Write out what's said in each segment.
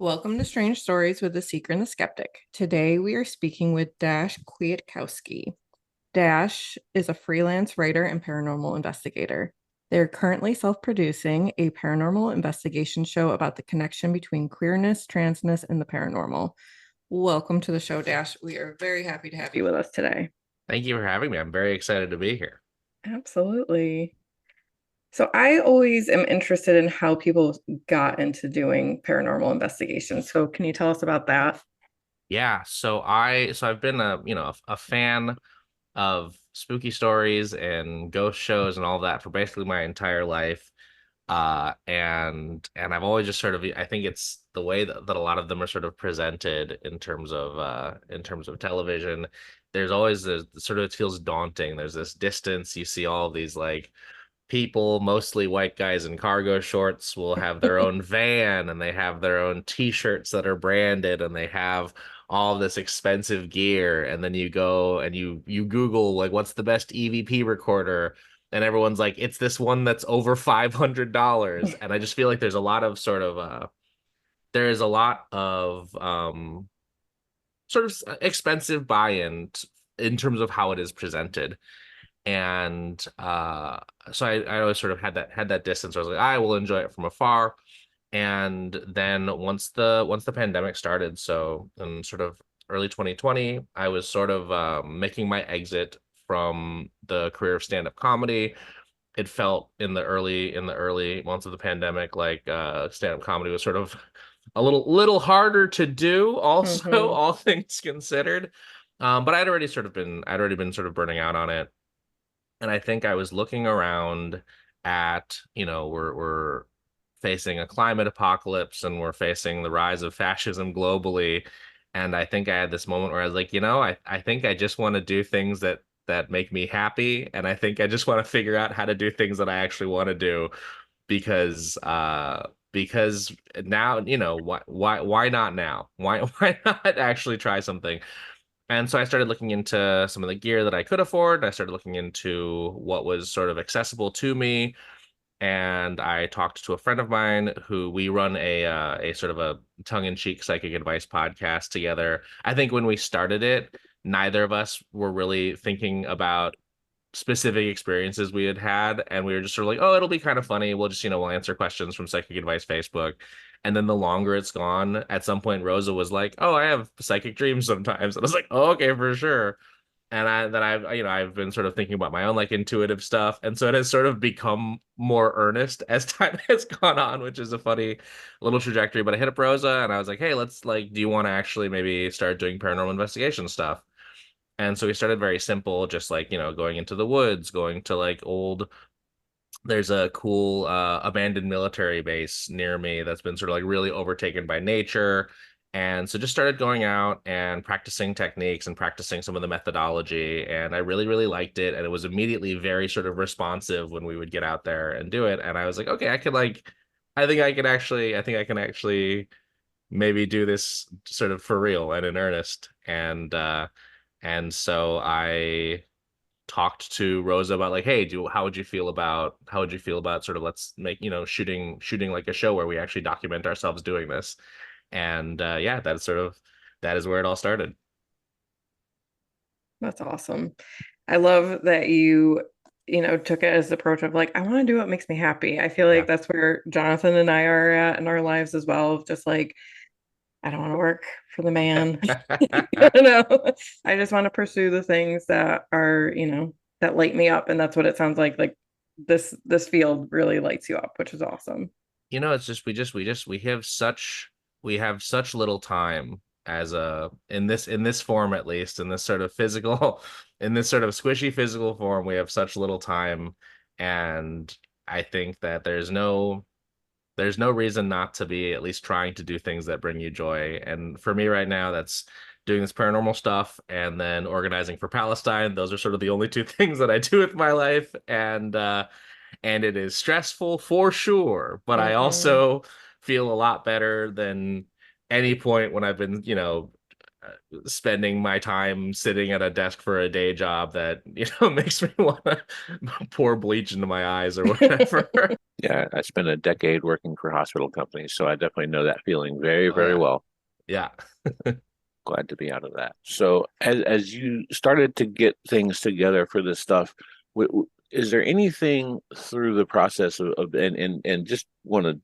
Welcome to Strange Stories with the Seeker and the Skeptic. Today we are speaking with Dash Kwiatkowski. Dash is a freelance writer and paranormal investigator. They're currently self-producing a paranormal investigation show about the connection between queerness, transness, and the paranormal. Welcome to the show, Dash. We are very happy to have you with us today. Thank you for having me. I'm very excited to be here. Absolutely. So I always am interested in how people got into doing paranormal investigations. So can you tell us about that? Yeah, I've been a fan of spooky stories and ghost shows and all that for basically my entire life. And I've always just sort of I think it's the way that a lot of them are sort of presented in terms of television. There's always this sort of, it feels daunting. There's this distance. You see all these like people, mostly white guys in cargo shorts, will have their own van and they have their own t-shirts that are branded and they have all this expensive gear. And then you go and you Google like what's the best EVP recorder, and everyone's like, it's this one that's over $500. And I just feel like there's a lot of sort of there is a lot of sort of expensive buy-in in terms of how it is presented. And so I always sort of had that distance where I was like, I will enjoy it from afar. And then once the pandemic started, so in sort of early 2020, I was sort of making my exit from the career of stand-up comedy. It felt in the early months of the pandemic like stand-up comedy was sort of a little harder to do also, Mhm. all things considered. But I'd already been sort of burning out on it. And I think I was looking around at, we're facing a climate apocalypse and we're facing the rise of fascism globally. And I think I had this moment where I was like, I think I just want to do things that make me happy. And I think I just want to figure out how to do things that I actually want to do because now, why not now? Why not actually try something? And so I started looking into some of the gear that I could afford. I started looking into what was sort of accessible to me. And I talked to a friend of mine who we run a sort of a tongue-in-cheek psychic advice podcast together. I think when we started it, neither of us were really thinking about specific experiences we had had, and we were just sort of like, oh, it'll be kind of funny, we'll just we'll answer questions from psychic advice Facebook. And then the longer it's gone, at some point Rosa was like, oh, I have psychic dreams sometimes, and I was like, oh, okay, for sure. And I've been sort of thinking about my own like intuitive stuff, and so it has sort of become more earnest as time has gone on, which is a funny little trajectory. But I hit up Rosa and I was like, hey, let's like, do you want to actually maybe start doing paranormal investigation stuff? And so we started very simple, just like, going into the woods, going to like there's a cool abandoned military base near me that's been sort of like really overtaken by nature. And so just started going out and practicing techniques and practicing some of the methodology. And I really, really liked it. And it was immediately very sort of responsive when we would get out there and do it. And I was like, okay, I think I can actually maybe do this sort of for real and in earnest. And so I talked to Rosa about like, hey, how would you feel about sort of let's make, shooting like a show where we actually document ourselves doing this. And yeah, that is where it all started. That's awesome. I love that you took it as the approach of like, I want to do what makes me happy. I feel Yeah. like that's where Jonathan and I are at in our lives as well. Just like, I don't want to work for the man. I don't know. I just want to pursue the things that are, that light me up. And that's what it sounds like. Like this field really lights you up, which is awesome. It's just we have such little time as a in this form, at least in this sort of physical in this sort of squishy physical form, we have such little time. And I think that there's no reason not to be at least trying to do things that bring you joy. And for me right now, that's doing this paranormal stuff and then organizing for Palestine. Those are sort of the only two things that I do with my life. And it is stressful for sure, but I Mhm. also feel a lot better than any point when I've been, spending my time sitting at a desk for a day job that, makes me want to pour bleach into my eyes or whatever. Yeah, I spent a decade working for hospital companies, so I definitely know that feeling very, Oh very yeah. well. Yeah. Glad to be out of that. So, as you started to get things together for this stuff, is there anything through the process of and just want to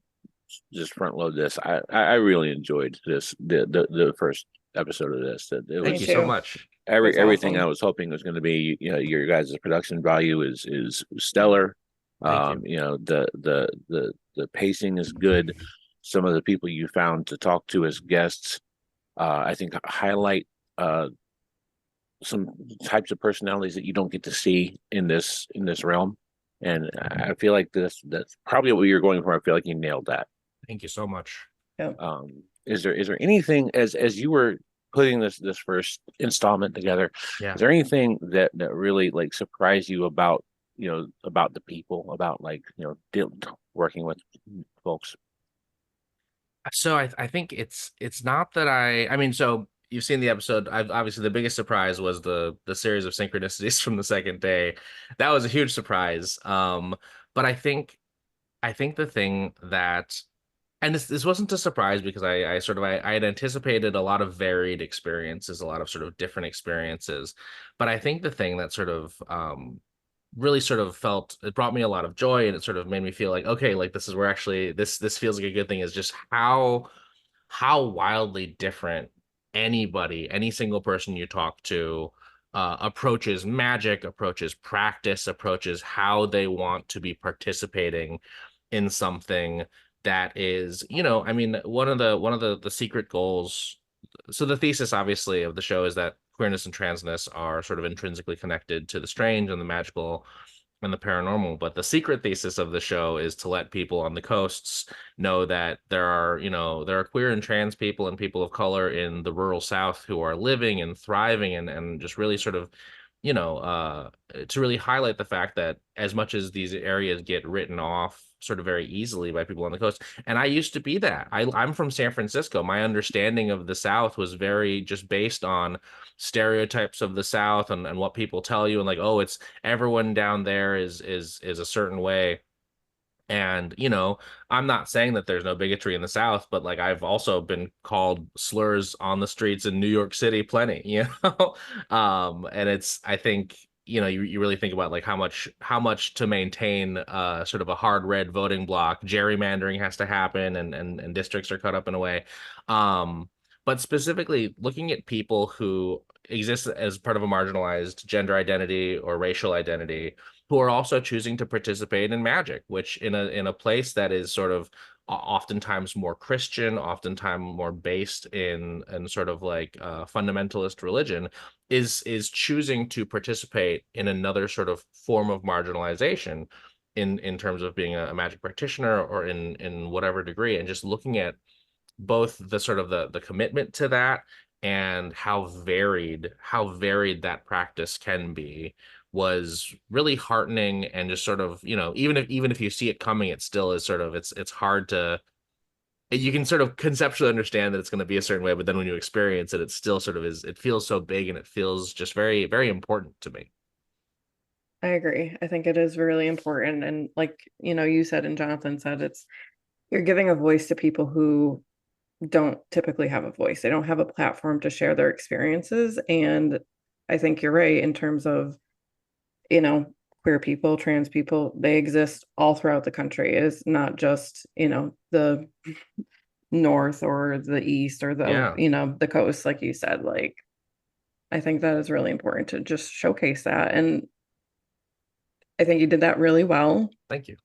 just front load this? I really enjoyed the first episode of this. That it Thank Me you was so too. much. That's everything I awesome. was hoping was going to be. Your guys' production value is stellar. Thank you. The pacing is good. Some of the people you found to talk to as guests, I think highlight some types of personalities that you don't get to see in this realm. And I feel like that's probably what you're going for. I feel like you nailed that. Thank you so much. Yep. Is there anything as you were putting this first installment together, Yeah. is there anything that really like surprised you about about the people, about like working with folks? So I think it's not that I mean, so you've seen the episode. I've obviously the biggest surprise was the series of synchronicities from the second day. That was a huge surprise. But I think the thing that, and this wasn't a surprise because I had anticipated a lot of varied experiences, a lot of sort of different experiences. But I think the thing that sort of really sort of felt, it brought me a lot of joy, and it sort of made me feel like, okay, like this is where actually this feels like a good thing, is just how wildly different any single person you talk to approaches magic, approaches practice, approaches how they want to be participating in something that is, I mean, one of the secret goals. So the thesis obviously of the show is that queerness and transness are sort of intrinsically connected to the strange and the magical and the paranormal. But the secret thesis of the show is to let people on the coasts know that there are queer and trans people and people of color in the rural South who are living and thriving, and just really sort of, to really highlight the fact that as much as these areas get written off sort of very easily by people on the coast, and I used to be that. I'm from San Francisco. My understanding of the South was very just based on stereotypes of the South and what people tell you, and like, oh, it's everyone down there is a certain way. And, I'm not saying that there's no bigotry in the South, but like I've also been called slurs on the streets in New York City plenty, and I think, you really think about like how much to maintain sort of a hard red voting block, gerrymandering has to happen, and districts are cut up in a way. But specifically looking at people who exist as part of a marginalized gender identity or racial identity, who are also choosing to participate in magic, which in a place that is sort of oftentimes more Christian, oftentimes more based in sort of like fundamentalist religion, is choosing to participate in another sort of form of marginalization in terms of being a magic practitioner or in whatever degree, and just looking at both the sort of the commitment to that and how varied that practice can be was really heartening. And just sort of, even if you see it coming, it still is sort of, it's hard to, you can sort of conceptually understand that it's going to be a certain way, but then when you experience it, it still sort of is, it feels so big, and it feels just very, very important to me. I agree. I think it is really important. And like, you said and Jonathan said, you're giving a voice to people who don't typically have a voice. They don't have a platform to share their experiences. And I think you're right in terms of, queer people, trans people, they exist all throughout the country. It's not just, the north or the east or Yeah. the coast, like you said. Like, I think that is really important to just showcase that. And I think you did that really well. Thank you.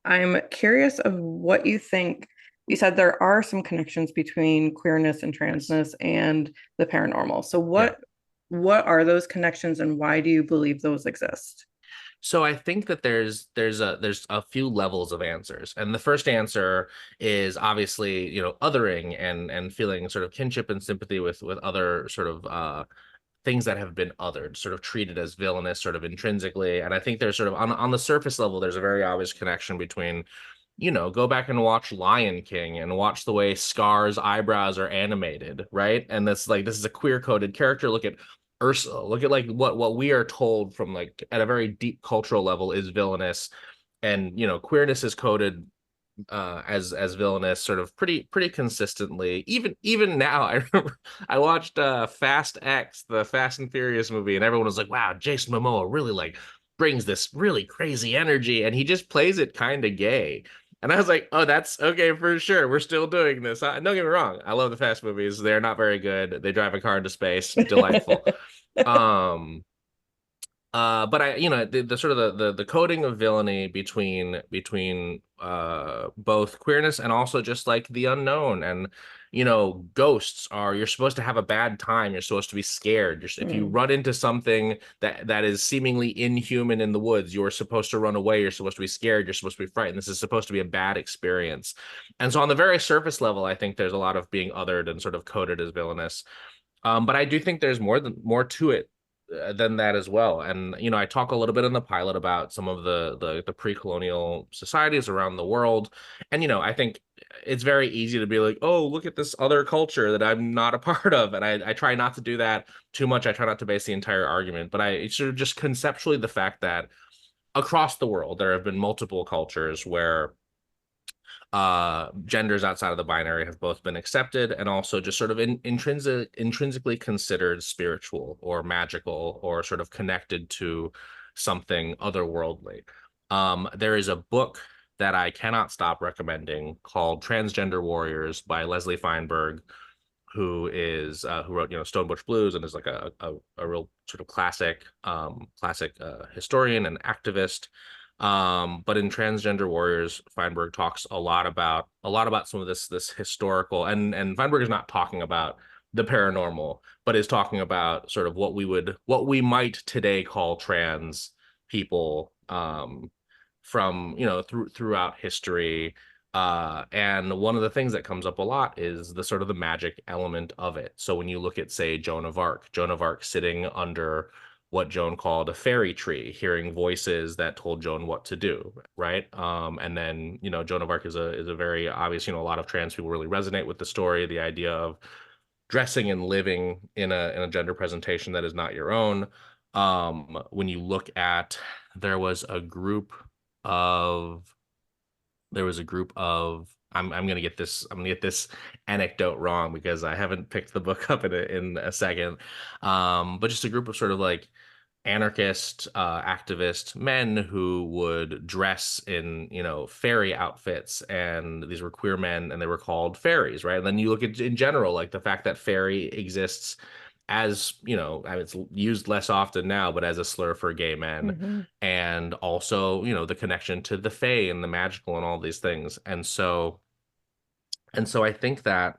I'm curious of what you think. You said there are some connections between queerness and Yes. transness and the paranormal. So Yeah. what are those connections, and why do you believe those exist? So I think that there's a few levels of answers. And the first answer is obviously, othering and feeling sort of kinship and sympathy with other sort of things that have been othered, sort of treated as villainous, sort of intrinsically. And I think there's sort of on the surface level, there's a very obvious connection between, go back and watch Lion King and watch the way Scar's eyebrows are animated, right? And that's like, this is a queer coded character. Look at Ursula. Look at like what we are told from like at a very deep cultural level is villainous, and queerness is coded as villainous sort of pretty consistently. Even now, I remember I watched Fast X, the Fast and Furious movie, and everyone was like, wow, Jason Momoa really like brings this really crazy energy, and he just plays it kind of gay. And I was like, oh, that's okay for sure. We're still doing this. Don't get me wrong. I love the Fast movies. They're not very good. They drive a car into space. Delightful. But the sort of the coding of villainy between both queerness and also just like the unknown, and ghosts are, you're supposed to have a bad time, you're supposed to be scared. If you run into something that is seemingly inhuman in the woods, you're supposed to run away, you're supposed to be scared, you're supposed to be frightened. This is supposed to be a bad experience. And so on the very surface level, I think there's a lot of being othered and sort of coded as villainous. But I do think there's more to it than that as well. And I talk a little bit in the pilot about some of the pre-colonial societies around the world, and I think it's very easy to be like, oh, look at this other culture that I'm not a part of, and I try not to do that too much. I try not to base the entire argument, but I sort of just conceptually the fact that across the world there have been multiple cultures where genders outside of the binary have both been accepted and also just sort of intrinsically considered spiritual or magical or sort of connected to something otherworldly. There is a book that I cannot stop recommending called Transgender Warriors by Leslie Feinberg, who wrote Stone Butch Blues and is like a real sort of classic historian and activist. But in Transgender Warriors, Feinberg talks a lot about some of this historical, and Feinberg is not talking about the paranormal, but is talking about sort of what we might today call trans people, from throughout history. And one of the things that comes up a lot is the sort of the magic element of it. So when you look at, say, Joan of Arc sitting under what Joan called a fairy tree, hearing voices that told Joan what to do, right? And then, Joan of Arc is a very obvious, a lot of trans people really resonate with the story, the idea of dressing and living in a gender presentation that is not your own. When you look at, there was a group of I'm gonna get this anecdote wrong because I haven't picked the book up in a second. But just a group of sort of like anarchist activist men who would dress in fairy outfits, and these were queer men and they were called fairies, right? And then you look at, in general, like the fact that fairy exists as I mean, it's used less often now, but as a slur for gay men. And also the connection to the fae and the magical and all these things. And so I think that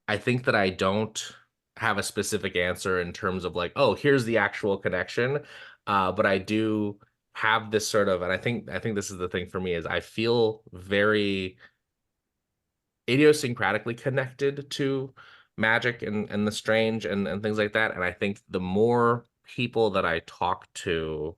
I don't have a specific answer in terms of like, oh, here's the actual connection, but I do have this sort of, and I think this is the thing for me, is I feel very idiosyncratically connected to magic and the strange and things like that. And I think the more people that I talk to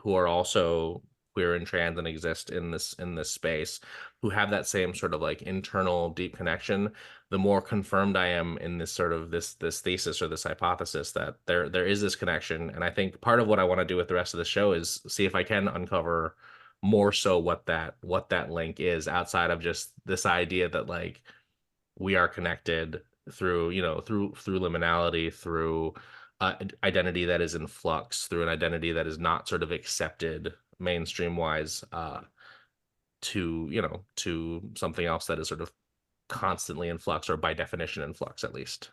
who are also queer and trans and exist in this space, who have that same sort of like internal deep connection, the more confirmed I am in this sort of this thesis or this hypothesis that there is this connection. And I think part of what I want to do with the rest of the show is see if I can uncover more so what that link is, outside of just this idea that like we are connected through liminality, through identity that is in flux, through an identity that is not sort of accepted mainstream wise, to something else that is sort of constantly in flux, or by definition in flux, at least.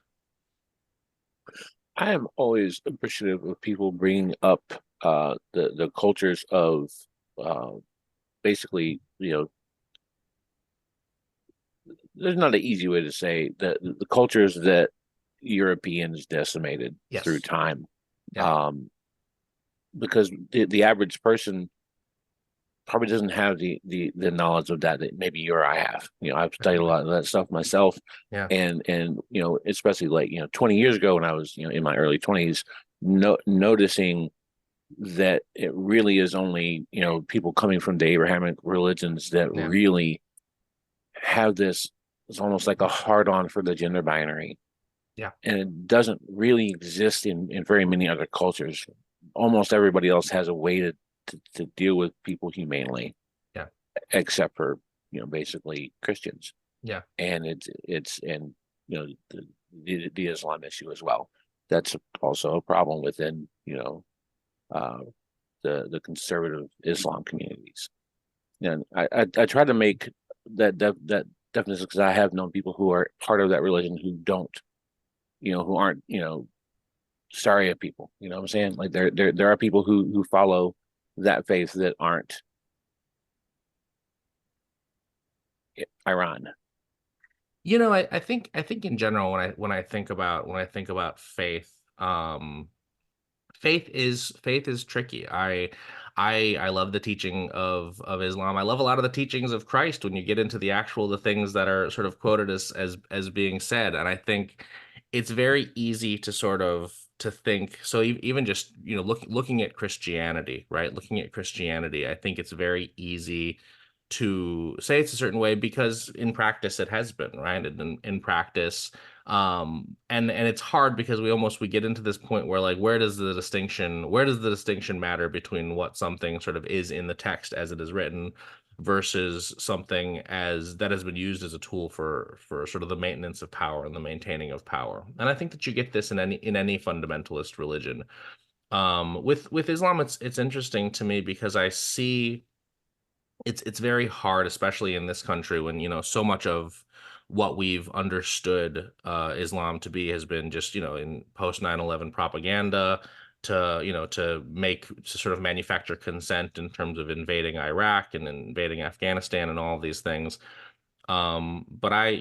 I am always appreciative of people bringing up the cultures of basically, there's not an easy way to say that the cultures that Europeans decimated through time. Yeah. Because the average person probably doesn't have the knowledge of that maybe you or I have. I've studied a lot of that stuff myself. Yeah. And especially like 20 years ago when I was in my early 20s, noticing that it really is only, people coming from the Abrahamic religions that Yeah. really have this. It's almost like a hard on for the gender binary. Yeah. And it doesn't really exist in very many other cultures. Almost everybody else has a way to deal with people humanely. Yeah. Except for, basically Christians. Yeah. And and the Islam issue as well. That's also a problem within, the conservative Islam communities. And I try to make that definition, because I have known people who are part of that religion who don't, who aren't, Sharia people. You know what I'm saying? Like there are people who follow that faith that aren't Iran. I think in general, when I think about faith, faith is tricky. I love the teaching of Islam. I love a lot of the teachings of Christ when you get into the things that are sort of quoted as being said. And I think it's very easy to sort of to think. So even just, looking at Christianity, right? Looking at Christianity, I think it's very easy to say it's a certain way because in practice it has been, right? And in practice, and it's hard because we get into this point where, like, where does the distinction matter between what something sort of is in the text as it is written versus something as that has been used as a tool for sort of the maintenance of power and the maintaining of power. And I think that you get this in any fundamentalist religion. With Islam, it's interesting to me because I see it's very hard, especially in this country, when so much of what we've understood Islam to be has been just in post 9/11 propaganda to sort of manufacture consent in terms of invading Iraq and invading Afghanistan and all of these things. But I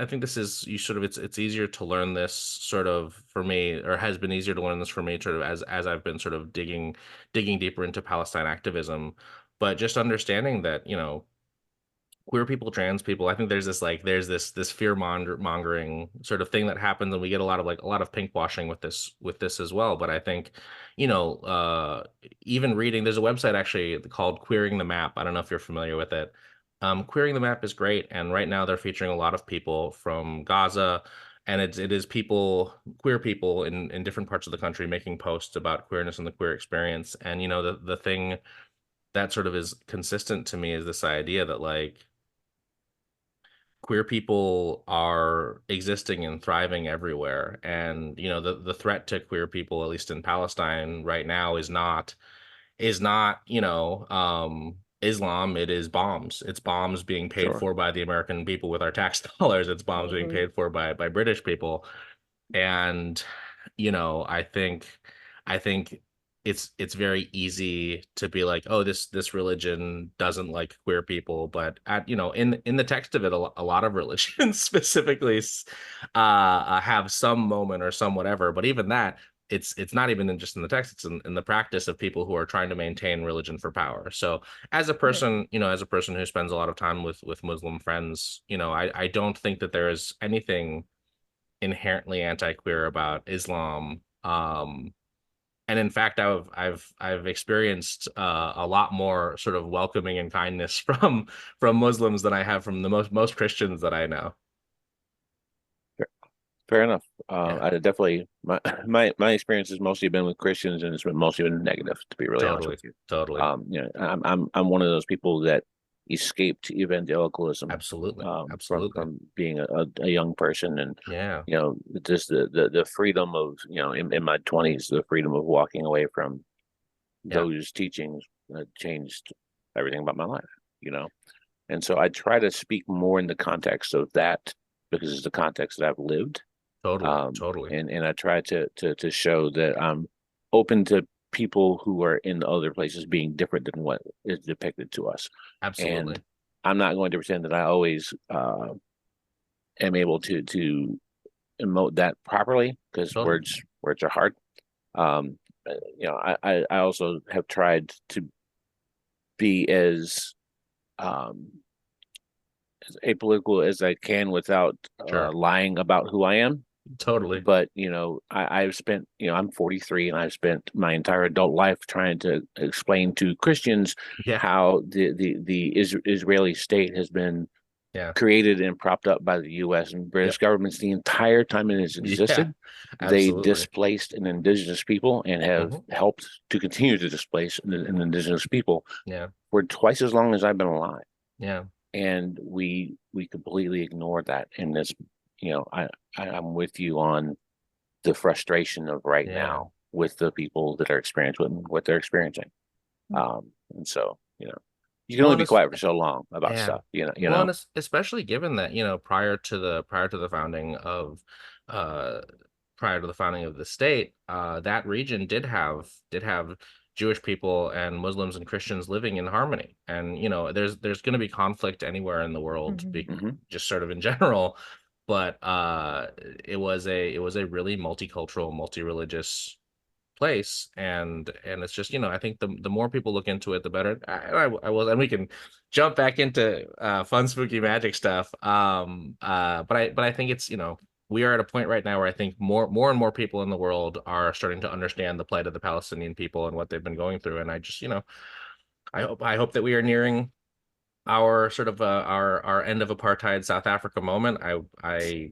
think this is you sort of it's easier to learn this sort of for me, or has been easier to learn this for me sort of as I've been sort of digging deeper into Palestine activism, but just understanding that, queer people, trans people, I think there's this fear mongering sort of thing that happens, and we get a lot of pink washing with this as well. But I think, even reading, there's a website actually called Queering the Map. I don't know if you're familiar with it. Queering the Map is great, and right now they're featuring a lot of people from Gaza, and it is queer people in different parts of the country making posts about queerness and the queer experience. And the thing that sort of is consistent to me is this idea that, like, queer people are existing and thriving everywhere. And the threat to queer people, at least in Palestine right now, is not Islam. It is bombs. It's bombs being paid Sure. for by the American people with our tax dollars. It's bombs being paid for by British people. And I think it's very ezy to be like, oh, this religion doesn't like queer people, but in the text of it, a lot of religions specifically have some moment or some whatever. But even that, it's not even just in the text, it's in the practice of people who are trying to maintain religion for power. So as a person, who spends a lot of time with Muslim friends, I don't think that there is anything inherently anti-queer about Islam. And in fact, I've experienced a lot more sort of welcoming and kindness from Muslims than I have from the most Christians that I know. Fair enough. Yeah, I definitely my experience has mostly been with Christians, and it's been mostly been negative, to be really honest totally, with you. totally, I'm one of those people that escaped evangelicalism, absolutely, from absolutely. being a young person, and Yeah, just the freedom of, in my 20s, the freedom of walking away from yeah, those teachings changed everything about my life. And so I try to speak more in the context of that, because it's the context that I've lived. totally, totally. And I try to show that I'm open to people who are in other places being different than what is depicted to us. Absolutely. And I'm not going to pretend that I always am able to emote that properly, because Totally. words are hard. Um, I also have tried to be as apolitical as I can without Sure. lying about who I am. Totally. But I've spent, I'm 43, and I've spent my entire adult life trying to explain to Christians Yeah. how the Israeli state has been Yeah. created and propped up by the U.S. and British Yep. governments the entire time it has Yeah. existed. They Absolutely. displaced an indigenous people and have Mhm. helped to continue to displace an indigenous people Yeah. for twice as long as I've been alive. Yeah. And we completely ignored that. And this, I'm with you on the frustration of right Yeah. now with the people that are experiencing what they're experiencing. And so, you can Well, only and be it's quiet for so long about yeah. stuff, Well, and especially given that, prior to the founding of uh prior to the founding of the state, that region did have Jewish people and Muslims and Christians living in harmony. And, there's going to be conflict anywhere in the world, Mhm. just sort of in general. But it was a really multicultural, multi-religious place, and it's just, I think the more people look into it, the better. I will, and we can jump back into fun spooky magic stuff. But I think it's, we are at a point right now where I think more and more people in the world are starting to understand the plight of the Palestinian people and what they've been going through. And I just, I hope that we are nearing our sort of our end of apartheid South Africa moment. I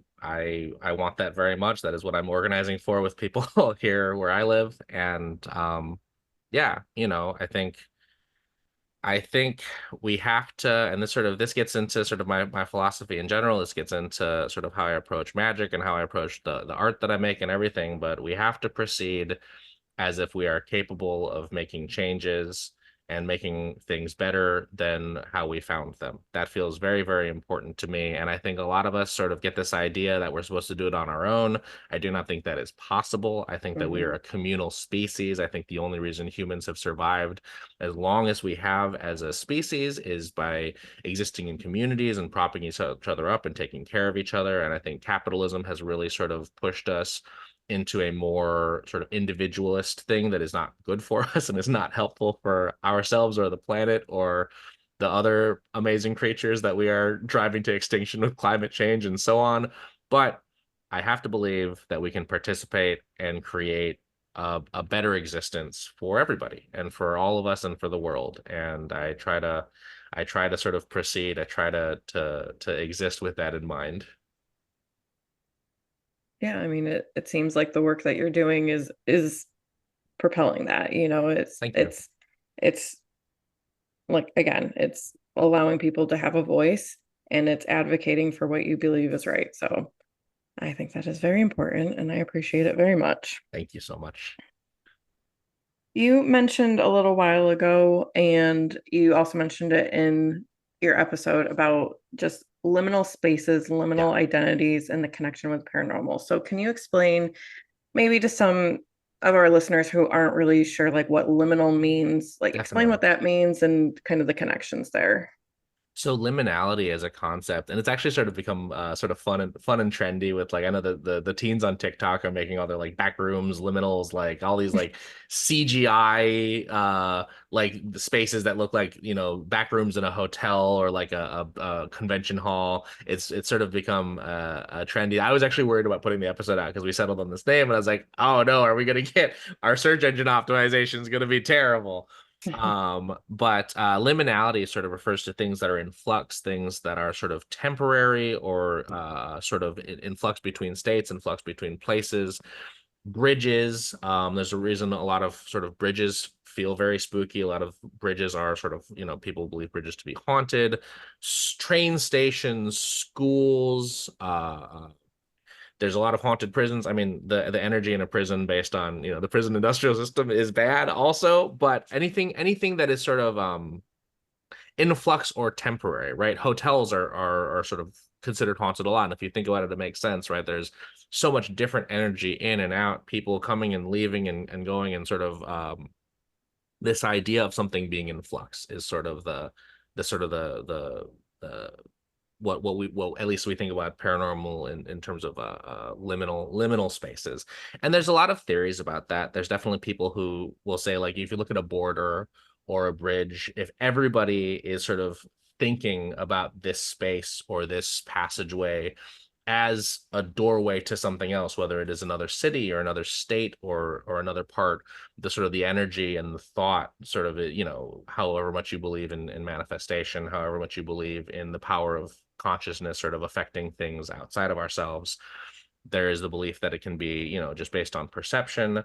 want that very much. That is what I'm organizing for with people here where I live. And yeah, I think we have to, and this gets into sort of my philosophy in general. This gets into sort of how I approach magic and how I approach the art that I make and everything. But we have to proceed as if we are capable of making changes and making things better than how we found them. That feels very, very important to me. And I think a lot of us sort of get this idea that we're supposed to do it on our own. I do not think that is possible. I think that we are a communal species. I think the only reason humans have survived as long as we have as a species is by existing in communities and propping each other up and taking care of each other. And I think capitalism has really sort of pushed us into a more sort of individualist thing that is not good for us and is not helpful for ourselves or the planet or the other amazing creatures that we are driving to extinction with climate change and so on. But I have to believe that we can participate and create a better existence for everybody and for all of us and for the world. And I try to sort of proceed. I try to exist with that in mind. Yeah, I mean, it seems like the work that you're doing is propelling that, it's Thank you. it's like, again, it's allowing people to have a voice, and it's advocating for what you believe is right. So I think that is very important, and I appreciate it very much. Thank you so much. You mentioned a little while ago, and you also mentioned it in your episode about just liminal spaces, Yeah, liminal identities, and the connection with paranormal. So can you explain maybe to some of our listeners who aren't really sure like what liminal means, like explain definitely. what that means and kind of the connections there? So liminality as a concept, and it's actually sort of become sort of fun and trendy with, like, I know the teens on TikTok are making all their like back rooms, liminals, like all these like CGI like the spaces that look like, back rooms in a hotel or like a convention hall. It's sort of become trendy. I was actually worried about putting the episode out because we settled on this name, and I was like, oh no, are we gonna get our search engine optimization is gonna be terrible? But liminality sort of refers to things that are in flux, things that are sort of temporary or sort of in flux between states, in flux between places. Bridges, there's a reason a lot of sort of bridges feel very spooky. A lot of bridges are sort of, people believe bridges to be haunted. Train stations, schools, there's a lot of haunted prisons. I mean, the energy in a prison based on, the prison industrial system is bad also, but anything that is sort of in flux or temporary, right? Hotels are sort of considered haunted a lot. And if you think about it, it makes sense, right? There's so much different energy in and out, people coming and leaving and going, and sort of this idea of something being in flux is sort of the sort of the what at least we think about paranormal in terms of liminal spaces. And there's a lot of theories about that. There's definitely people who will say, like, if you look at a border or a bridge, if everybody is sort of thinking about this space or this passageway as a doorway to something else, whether it is another city or another state or another part, the sort of the energy and the thought sort of, you know, however much you believe in manifestation, however much you believe in the power of consciousness sort of affecting things outside of ourselves, there is the belief that it can be, you know, just based on perception.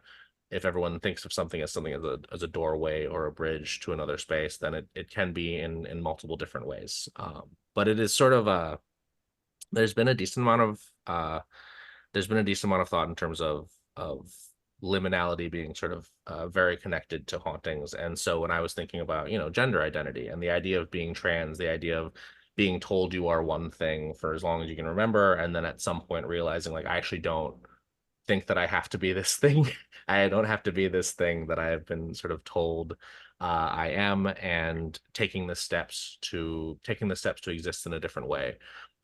If everyone thinks of something as a doorway or a bridge to another space, then it can be in multiple different ways. But it is sort of a, there's been a decent amount of thought in terms of liminality being sort of very connected to hauntings. And so when I was thinking about, you know, gender identity and the idea of being trans, the idea of being told you are one thing for as long as you can remember, and then at some point realizing like I actually don't think that I have to be this thing. I don't have to be this thing that I have been sort of told I am, and taking the steps to exist in a different way.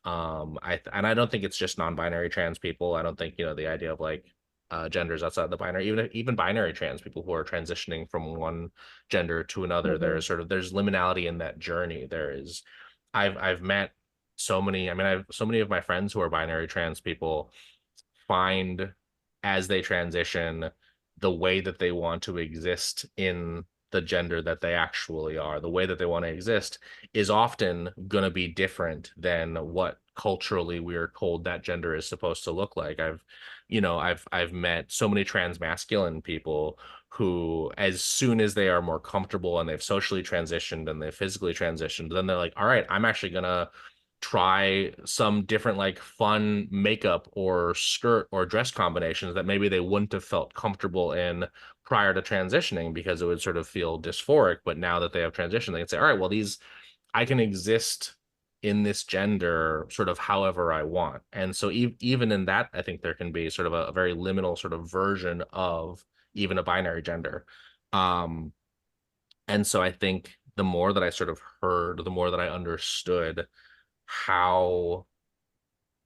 I don't think it's just non-binary trans people. I don't think, you know, the idea of like genders outside the binary, even binary trans people who are transitioning from one gender to another, there's liminality in that journey. I've met so many, I mean, I've so many of my friends who are binary trans people find, as they transition, the way that they want to exist in the gender that they actually are. The way that they want to exist is often going to be different than what culturally we're told that gender is supposed to look like. I've met so many trans masculine people who, as soon as they are more comfortable and they've socially transitioned and they've physically transitioned, then they're like, all right, I'm actually gonna try some different like fun makeup or skirt or dress combinations that maybe they wouldn't have felt comfortable in prior to transitioning, because it would sort of feel dysphoric. But now that they have transitioned, they can say, all right, well, I can exist in this gender sort of however I want. And so even in that, I think there can be sort of a very liminal sort of version of even a binary gender. And so I think the more that I sort of heard, the more that I understood how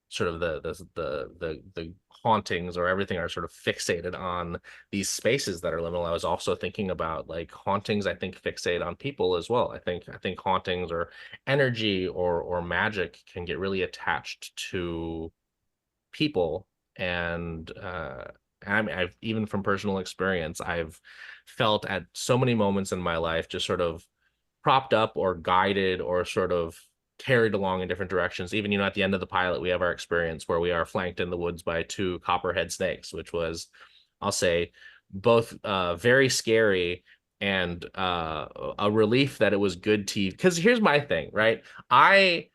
sort of the hauntings or everything are sort of fixated on these spaces that are liminal. I was also thinking about like hauntings, I think, fixate on people as well. I think hauntings or energy or magic can get really attached to people. And I mean, I've, even from personal experience, I've felt at so many moments in my life just sort of propped up or guided or sort of carried along in different directions. Even, you know, at the end of the pilot, we have our experience where we are flanked in the woods by two copperhead snakes, which was, I'll say, both very scary and a relief that it was good TV. Because here's my thing, right? I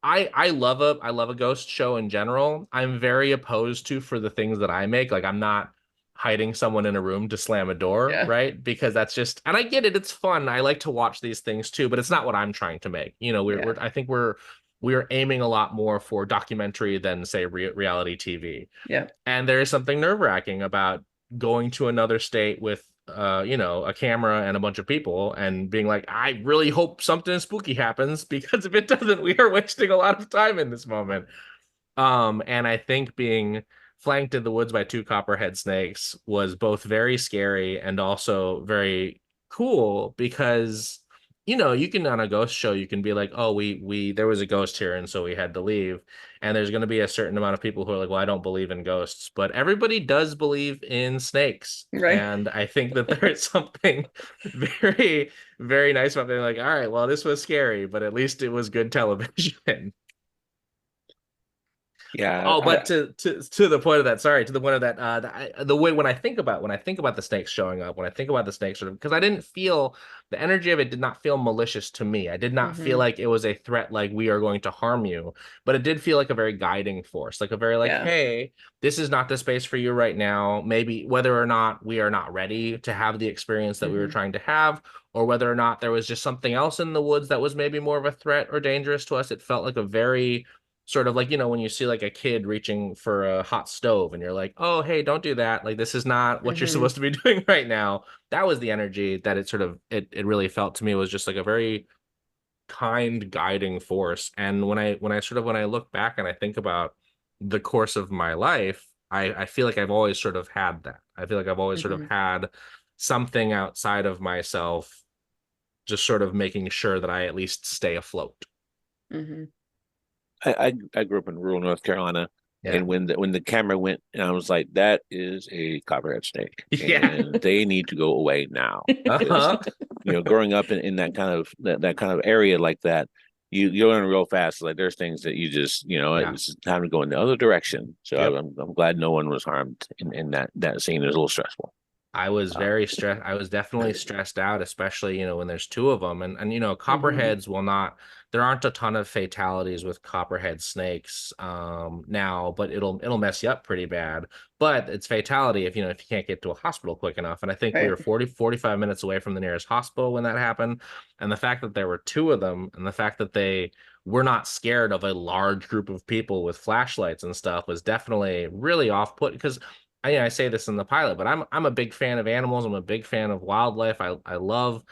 love a ghost show in general. I'm very opposed to, for the things that I make, like I'm not hiding someone in a room to slam a door, right? Because that's just, and I get it, it's fun. I like to watch these things too, but it's not what I'm trying to make. You know, I think we're aiming a lot more for documentary than say reality TV. Yeah. And there is something nerve-wracking about going to another state with you know, a camera and a bunch of people and being like, I really hope something spooky happens, because if it doesn't, we are wasting a lot of time in this moment. And I think being flanked in the woods by two copperhead snakes was both very scary and also very cool, because, you know, you can, on a ghost show, you can be like, oh, we there was a ghost here and so we had to leave. And there's going to be a certain amount of people who are like, well, I don't believe in ghosts, but everybody does believe in snakes. Right. And I think that there is something very, very nice about being like, all right, well, this was scary, but at least it was good television. Yeah. Oh, but to the point of that, sorry, to the point of that, the way when I think about the snakes showing up, when I think about the snakes, sort of, because I didn't feel the energy of it, did not feel malicious to me. I did not feel like it was a threat, like we are going to harm you, but it did feel like a very guiding force, like a very like, hey, this is not the space for you right now. Maybe whether or not we are not ready to have the experience that we were trying to have, or whether or not there was just something else in the woods that was maybe more of a threat or dangerous to us. It felt like a very sort of like, you know, when you see like a kid reaching for a hot stove and you're like, oh, hey, don't do that. Like, this is not what you're supposed to be doing right now. That was the energy that it sort of, it really felt to me, was just like a very kind guiding force. And when I look back and I think about the course of my life, I feel like I've always sort of had that. I feel like I've always sort of had something outside of myself, just sort of making sure that I at least stay afloat. I grew up in rural North Carolina, Yeah. and when the camera went, and I was like, that is a copperhead snake, Yeah. and they need to go away now. Because Uh-huh. growing up in that kind of that kind of area like that, you learn real fast. Like there's things that you just Yeah. it's time to go in the other direction. So Yep. I'm glad no one was harmed in that scene. It was a little stressful. I was Uh, very stressed. I was definitely stressed out, especially, when there's two of them. And Mhm. copperheads will not, there aren't a ton of fatalities with copperhead snakes now, but it'll mess you up pretty bad. But it's fatality if if you can't get to a hospital quick enough. And I think we Right. were 45 minutes away from the nearest hospital when that happened. And the fact that there were two of them, and the fact that they were not scared of a large group of people with flashlights and stuff, was definitely really off-put, because I say this in the pilot, but I'm a big fan of animals. I'm a big fan of wildlife. I love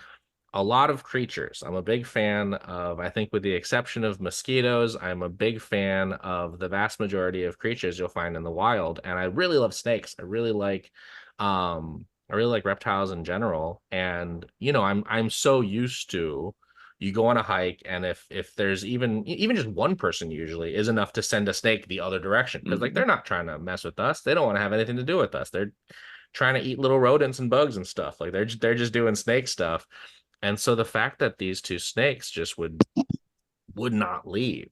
a lot of creatures. I'm a big fan of, I think with the exception of mosquitoes, I'm a big fan of the vast majority of creatures you'll find in the wild. And I really love snakes. I really like reptiles in general. And I'm so used to, you go on a hike, and if there's even just one person usually is enough to send a snake the other direction, because like mhm. they're not trying to mess with us. They don't want to have anything to do with us. They're trying to eat little rodents and bugs and stuff. Like they're just doing snake stuff. And so the fact that these two snakes just would not leave,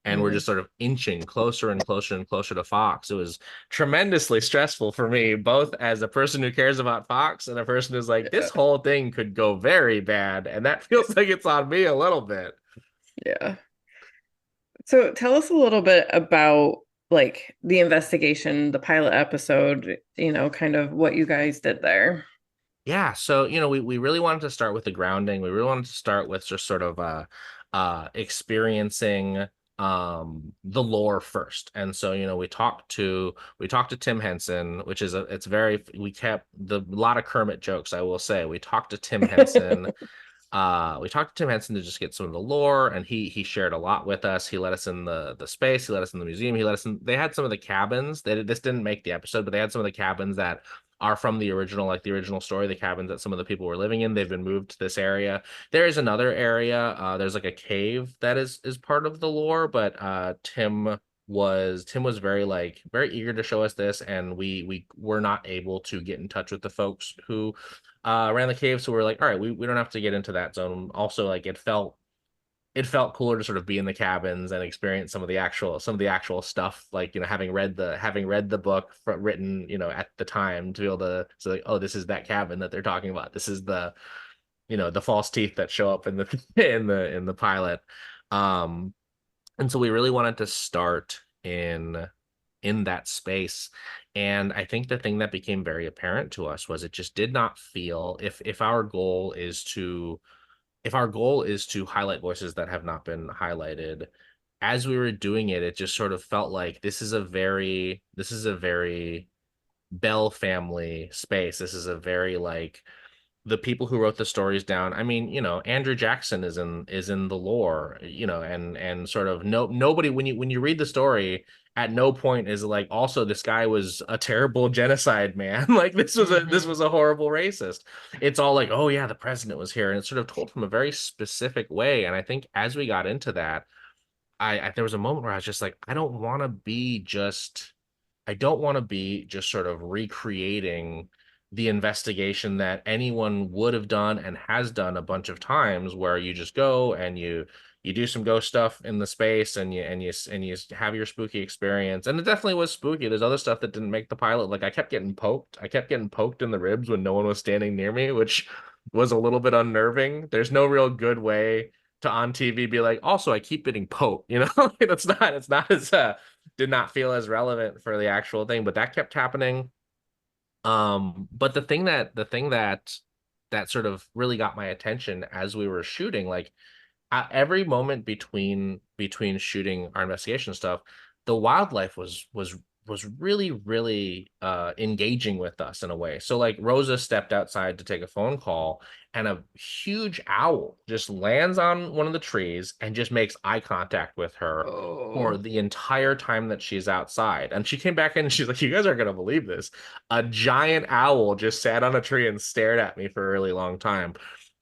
and we're Mm. just sort of inching closer and closer and closer to Fox, it was tremendously stressful for me, both as a person who cares about Fox and a person who's like, Yeah. this whole thing could go very bad, and that feels like it's on me a little bit. Yeah. So tell us a little bit about like the investigation, the pilot episode, kind of what you guys did there. Yeah, so we really wanted to start with the grounding. We really wanted to start with just sort of experiencing the lore first. And so we talked to Tim Henson, which is it's very, we kept a lot of Kermit jokes, I will say. We talked to Tim Henson to just get some of the lore, and he shared a lot with us. He let us in the space, he let us in the museum, he let us in. They had some of the cabins. This didn't make the episode, but they had some of the cabins that are from the original, like the original story, the cabins that some of the people were living in. They've been moved to this area. There is another area. There's like a cave that is part of the lore, but Tim was very eager to show us this, and we were not able to get in touch with the folks who ran the cave, so we're like, all right, we don't have to get into that zone. Also, like it felt cooler to sort of be in the cabins and experience some of the actual stuff, like having read the book written at the time, to be able to say like, oh, this is that cabin that they're talking about, this is the false teeth that show up in the in the pilot. Um and so we really wanted to start in that space. And I think the thing that became very apparent to us was, it just did not feel, if our goal is to highlight voices that have not been highlighted, as we were doing it, it just sort of felt like this is a very Bell family space. This is a very, like, the people who wrote the stories down. I mean, Andrew Jackson is in the lore, and sort of nobody, when you read the story, at no point is like, also this guy was a terrible genocide man. Like this Mhm. was a horrible racist. It's all like, oh yeah, the president was here, and it's sort of told from a very specific way. And I think as we got into that, I there was a moment where I was just like, I don't want to be just sort of recreating the investigation that anyone would have done and has done a bunch of times, where you just go and you do some ghost stuff in the space, and you have your spooky experience. And it definitely was spooky. There's other stuff that didn't make the pilot. Like, I kept getting poked in the ribs when no one was standing near me, which was a little bit unnerving. There's no real good way to, on TV, be like, also I keep getting poked, it's not as did not feel as relevant for the actual thing, but that kept happening. But the thing that sort of really got my attention as we were shooting, like, at every moment between shooting our investigation stuff, the wildlife was really, really engaging with us in a way. So like, Rosa stepped outside to take a phone call, and a huge owl just lands on one of the trees and just makes eye contact with her for Oh. the entire time that she's outside. And she came back in, and she's like, you guys aren't gonna believe this. A giant owl just sat on a tree and stared at me for a really long time.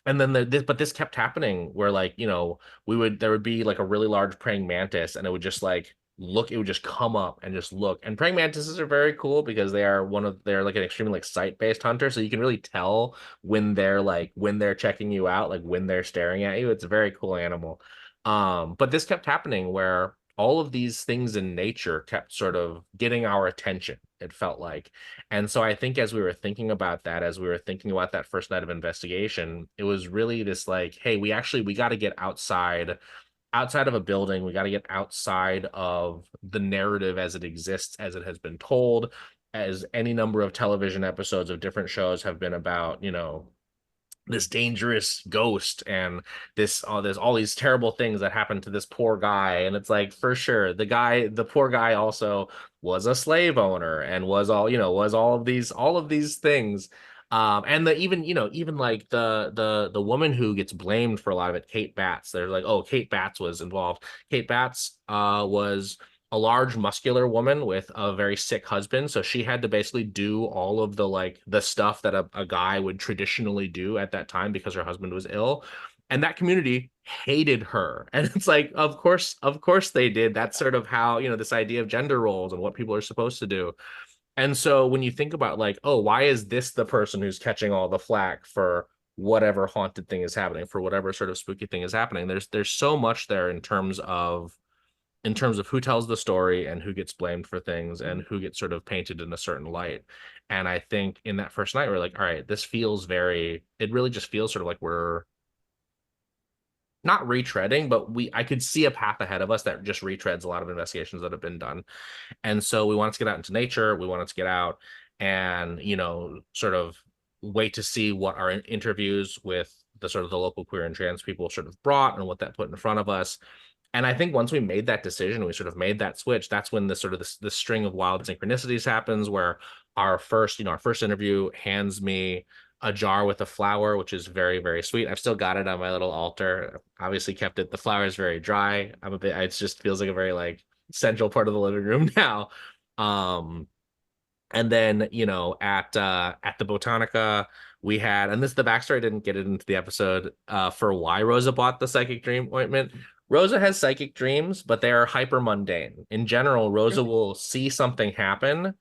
And then this kept happening where like, you know, there would be like a really large praying mantis and it would just like look, it would just come up and just look. And praying mantises are very cool because they're like an extremely like sight-based hunter. So you can really tell when they're checking you out, like when they're staring at you. It's a very cool animal. But this kept happening where all of these things in nature kept sort of getting our attention, it felt like. And so I think as we were thinking about that, as we were thinking about that first night of investigation, it was really this like, hey, we got to get outside of a building. We got to get outside of the narrative as it exists, as it has been told, as any number of television episodes of different shows have been about, you know, this dangerous ghost and there's all these terrible things that happened to this poor guy. And it's like, for sure, the poor guy also was a slave owner and was all of these things. And even like the woman who gets blamed for a lot of it, Kate Batts, they're like, oh, Kate Batts was involved. Kate Batts was a large muscular woman with a very sick husband, so she had to basically do all of the stuff that a guy would traditionally do at that time because her husband was ill. And that community hated her. And it's like, of course they did. That's sort of how, you know, this idea of gender roles and what people are supposed to do. And so when you think about like, oh, why is this the person who's catching all the flack for whatever haunted thing is happening, for whatever sort of spooky thing is happening? There's so much there in terms of who tells the story and who gets blamed for things and who gets sort of painted in a certain light. And I think in that first night, we're like, all right, it really just feels sort of like we're not retreading, but I could see a path ahead of us that just retreads a lot of investigations that have been done. And so we wanted to get out into nature. We wanted to get out and, you know, sort of wait to see what our interviews with the sort of the local queer and trans people sort of brought and what that put in front of us. And I think once we made that decision, we sort of made that switch. That's when the string of wild synchronicities happens, where our first interview hands me a jar with a flower, which is very, very sweet. I've still got it on my little altar. Obviously kept it. The flower is very dry. It just feels like a very like central part of the living room now. And then, you know, at the Botanica, we had, and the backstory, didn't get it into the episode, for why Rosa bought the psychic dream ointment. Rosa has psychic dreams, but they are hyper mundane. In general, Rosa will see something happen,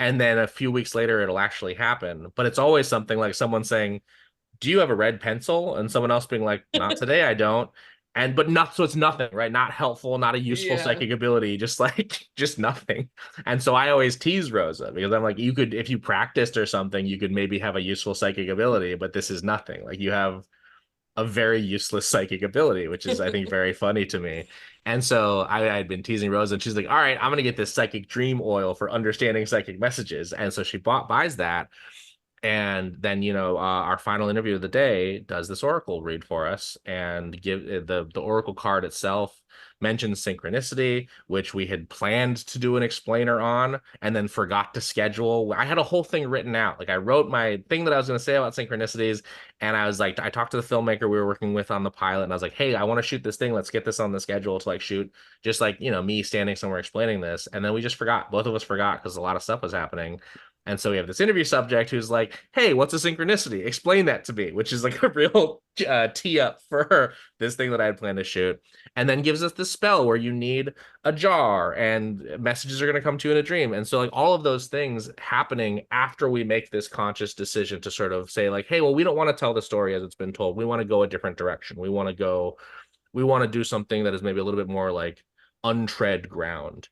and then a few weeks later, it'll actually happen. But it's always something like someone saying, do you have a red pencil? And someone else being like, not today, I don't. So it's nothing, right? Not helpful, not a useful psychic ability, just nothing. And so I always tease Rosa because I'm like, if you practiced or something, you could maybe have a useful psychic ability, but this is nothing. Like, you have a very useless psychic ability, which is, I think, very funny to me. And so I'd been teasing Rosa, and she's like, all right, I'm going to get this psychic dream oil for understanding psychic messages. And so she buys that. And then, you know, our final interview of the day does this oracle read for us, and give the oracle card itself mentions synchronicity, which we had planned to do an explainer on and then forgot to schedule. I had a whole thing written out. Like, I wrote my thing that I was going to say about synchronicities, and I was like, I talked to the filmmaker we were working with on the pilot, and I was like, hey, I want to shoot this thing. Let's get this on the schedule to like shoot, just like, you know, me standing somewhere explaining this. And then we just forgot. Both of us forgot because a lot of stuff was happening. And so we have this interview subject who's like, hey, what's a synchronicity? Explain that to me, which is like a real tee up for this thing that I had planned to shoot. And then gives us this spell where you need a jar and messages are going to come to you in a dream. And so like all of those things happening after we make this conscious decision to sort of say like, hey, well, we don't want to tell the story as it's been told. We want to go a different direction. We want to do something that is maybe a little bit more like untread ground.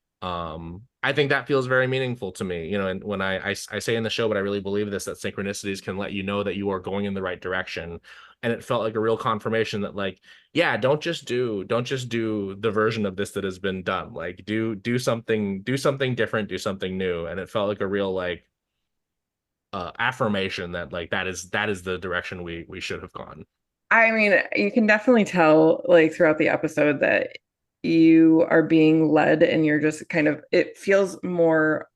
I think that feels very meaningful to me, you know, and when I say in the show, but I really believe this, that synchronicities can let you know that you are going in the right direction. And it felt like a real confirmation that like, yeah, don't just do the version of this that has been done. Like do something different, do something new. And it felt like a real like affirmation that like that is the direction we should have gone. I mean, you can definitely tell like throughout the episode that you are being led and you're just kind of, it feels more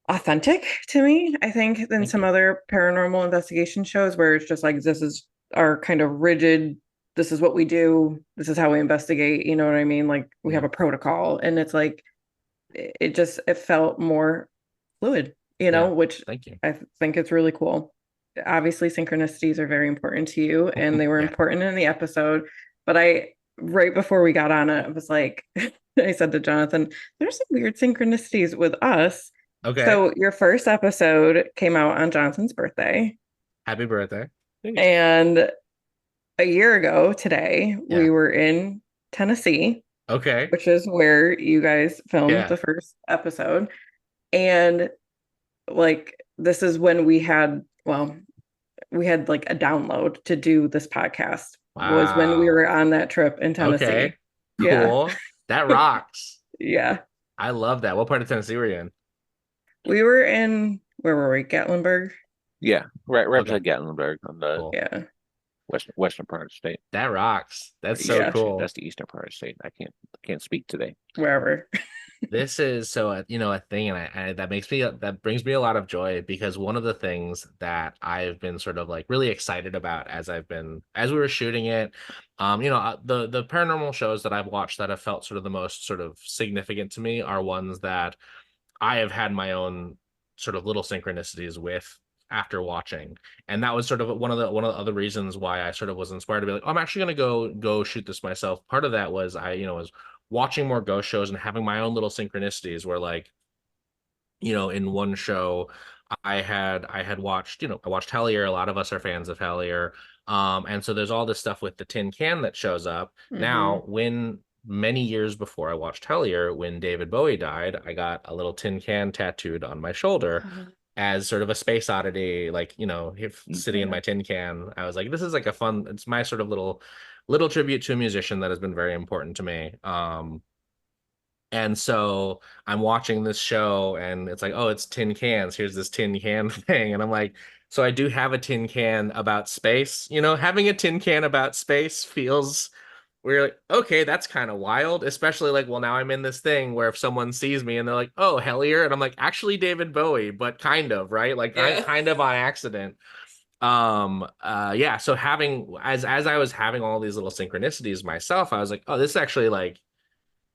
authentic to me, I think, than some other paranormal investigation shows where it's just like, this is our kind of rigid, this is what we do, this is how we investigate, you know what I mean? Like we have a protocol, and it's like, it felt more fluid, you know, which thank you. I think it's really cool. obviously synchronicities are very important to you, and they were Yeah. important in the episode. But right before we got on it, I was like, I said to Jonathan, there's some weird synchronicities with us. Okay. So your first episode came out on Jonathan's birthday. Happy birthday. And a year ago today, Yeah. we were in Tennessee, Okay. which is where you guys filmed Yeah. the first episode. And like, this is when we had like a download to do this podcast, was when we Wow. were on that trip in Tennessee. Okay. Yeah. Cool. That rocks. Yeah. I love that. What part of Tennessee were you in? We were in, where were we? Gatlinburg? Yeah, right Okay. beside Gatlinburg on the Cool. Yeah. western part of the state. That rocks. That's Or so Yeah. cool. That's the eastern part of the state. I can't speak today. Wherever. This is so a thing, and I that brings me a lot of joy, because one of the things that I've been sort of like really excited about as we were shooting it, the paranormal shows that I've watched that have felt sort of the most sort of significant to me are ones that I have had my own sort of little synchronicities with after watching. And that was sort of one of the other reasons why I sort of was inspired to be like, oh, I'm actually going to go shoot this myself. Part of that was I was watching more ghost shows and having my own little synchronicities where, like, in one show I watched, I watched Hellier. A lot of us are fans of Hellier. And so there's all this stuff with the tin can that shows up. Now, when many years before I watched Hellier, when David Bowie died, I got a little tin can tattooed on my shoulder as sort of a space oddity, like, if sitting in my tin can. I was like, this is like it's my sort of little tribute to a musician that has been very important to me. And so I'm watching this show and it's like, oh, it's tin cans. Here's this tin can thing. And I'm like, so I do have a tin can about space. Having a tin can about space feels, we're like, okay, that's kind of wild. Especially like, well, now I'm in this thing where if someone sees me and they're like, oh, Hellier. And I'm like, actually David Bowie, but kind of, right? Like, I'm kind of on accident. Yeah. So having, as I was having all these little synchronicities myself, I was like, oh, this is actually like,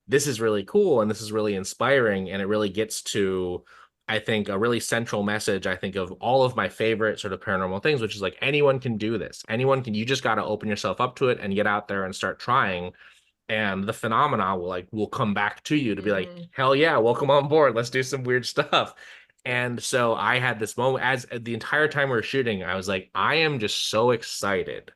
this is really cool and this is really inspiring, and it really gets to, I think, a really central message, I think, of all of my favorite sort of paranormal things, which is like, anyone can do this. You just got to open yourself up to it and get out there and start trying, and the phenomena will come back to you to be like, hell yeah, welcome on board, let's do some weird stuff. And so I had this moment, as the entire time we were shooting, I was like, I am just so excited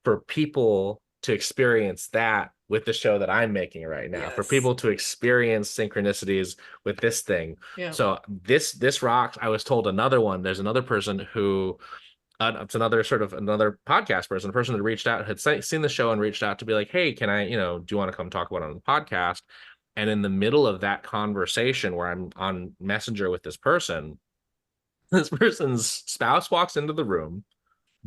for people to experience that with the show that I'm making right now, for people to experience synchronicities with this thing. Yeah. So this rocks. I was told there's another person who, it's another podcast person, a person that reached out, had seen the show and reached out to be like, hey, can I, do you want to come talk about it on the podcast? And in the middle of that conversation where I'm on Messenger with this person's spouse walks into the room,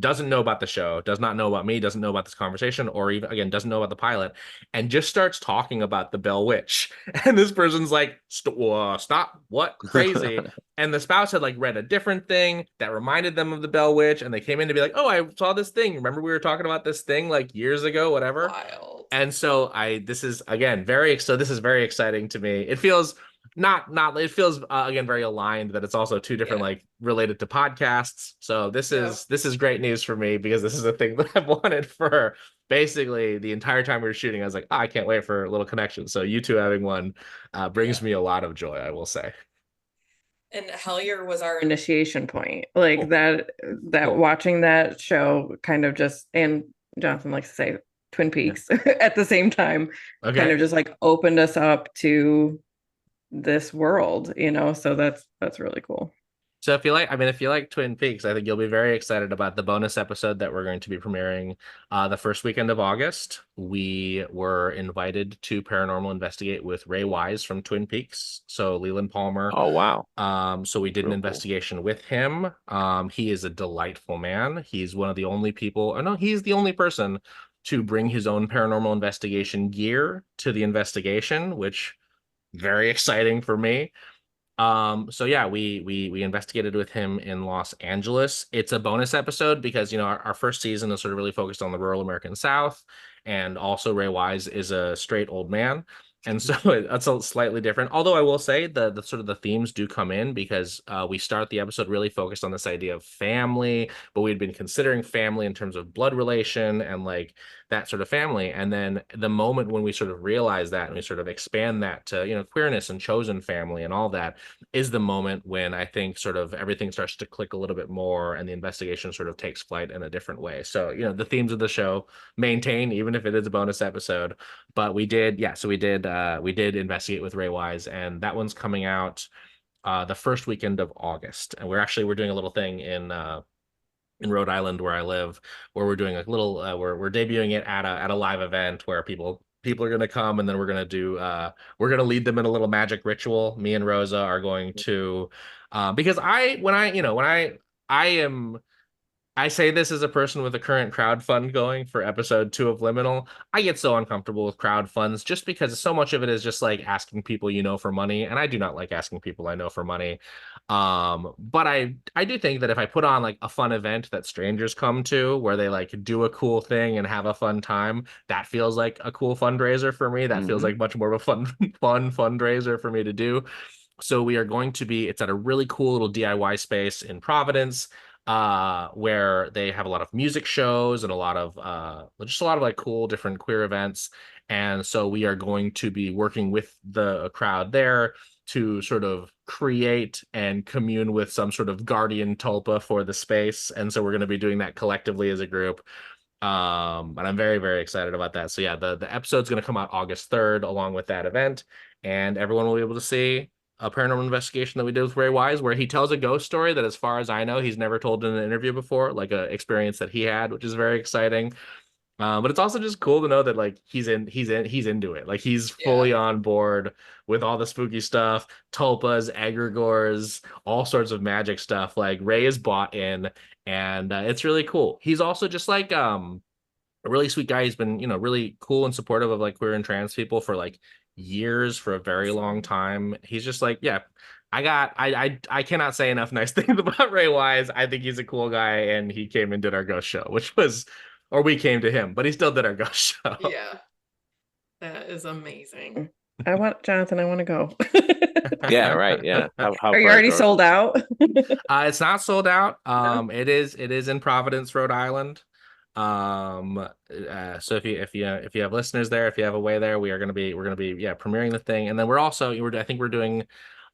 doesn't know about the show, does not know about me, doesn't know about this conversation, or even, again, doesn't know about the pilot, and just starts talking about the Bell Witch. And this person's like, stop, what? Crazy. And the spouse had like read a different thing that reminded them of the Bell Witch, and they came in to be like, oh, I saw this thing. Remember we were talking about this thing like years ago, whatever. Wild. And so this is very exciting to me. It feels it feels again very aligned that it's also two different like related to podcasts. So this is great news for me, because this is a thing that I've wanted for basically the entire time we were shooting. I was like, I can't wait for a little connection. So you two having one brings me a lot of joy, I will say. And Hellier was our initiation point. Like Cool. that Cool. Watching that show kind of just, and Jonathan likes to say Twin Peaks at the same time, kind of just like opened us up to this world, so that's really cool. So if you like Twin Peaks, I think you'll be very excited about the bonus episode that we're going to be premiering the first weekend of August. We were invited to Paranormal Investigate with Ray Wise from Twin Peaks. So Leland Palmer. Oh, wow. So we did an investigation with him. He is a delightful man. He's one of the only he's the only person to bring his own paranormal investigation gear to the investigation, which very exciting for me. So yeah, we investigated with him in Los Angeles. It's a bonus episode because, our first season is sort of really focused on the rural American South, and also Ray Wise is a straight old man. And so it's a slightly different. Although I will say the sort of the themes do come in because we start the episode really focused on this idea of family, but we'd been considering family in terms of blood relation and like that sort of family. And then the moment when we sort of realize that and we sort of expand that to, you know, queerness and chosen family and all that is the moment when I think sort of everything starts to click a little bit more and the investigation sort of takes flight in a different way. So, you know, the themes of the show maintain, even if it is a bonus episode. But we did, yeah, so we did investigate with Ray Wise, and that one's coming out the first weekend of August. And we're doing a little thing in Rhode Island where I live, where we're doing a little we're debuting it at a live event where people are going to come, and then we're going to lead them in a little magic ritual. Me and Rosa are going to because I am I say this as a person with a current crowd fund going for episode 2 of Liminal. I get so uncomfortable with crowd funds just because so much of it is just like asking people you know for money, and I do not like asking people I know for money. But I do think that if I put on like a fun event that strangers come to where they like do a cool thing and have a fun time, that feels like a cool fundraiser for me. That feels like much more of a fun fundraiser for me to do. So we are going to be, it's at a really cool little DIY space in Providence, where they have a lot of music shows and a lot of just a lot of like cool different queer events. And so we are going to be working with the crowd there to sort of create and commune with some sort of guardian tulpa for the space. And so we're going to be doing that collectively as a group. And I'm very, very excited about that. So yeah, the episode's going to come out August 3rd along with that event, and everyone will be able to see a paranormal investigation that we did with Ray Wise, where he tells a ghost story that, as far as I know, he's never told in an interview before, like a experience that he had, which is very exciting. But it's also just cool to know that like he's into it. Like he's fully on board with all the spooky stuff, tulpas, egregores, all sorts of magic stuff. Like Ray is bought in, and it's really cool. He's also just like a really sweet guy. He's been, you know, really cool and supportive of like queer and trans people for like years, for a very long time. He's just like, yeah, I cannot say enough nice things about Ray Wise. I think he's a cool guy, and he came and did our ghost show, which was, or we came to him, but he still did our ghost show. Yeah. That is amazing. Jonathan, I want to go. Yeah, right. Yeah. How Are you far already is sold out? It's not sold out. No? It is in Providence, Rhode Island. So if you have listeners there, if you have a way there, we're gonna be premiering the thing. And then I think we're doing,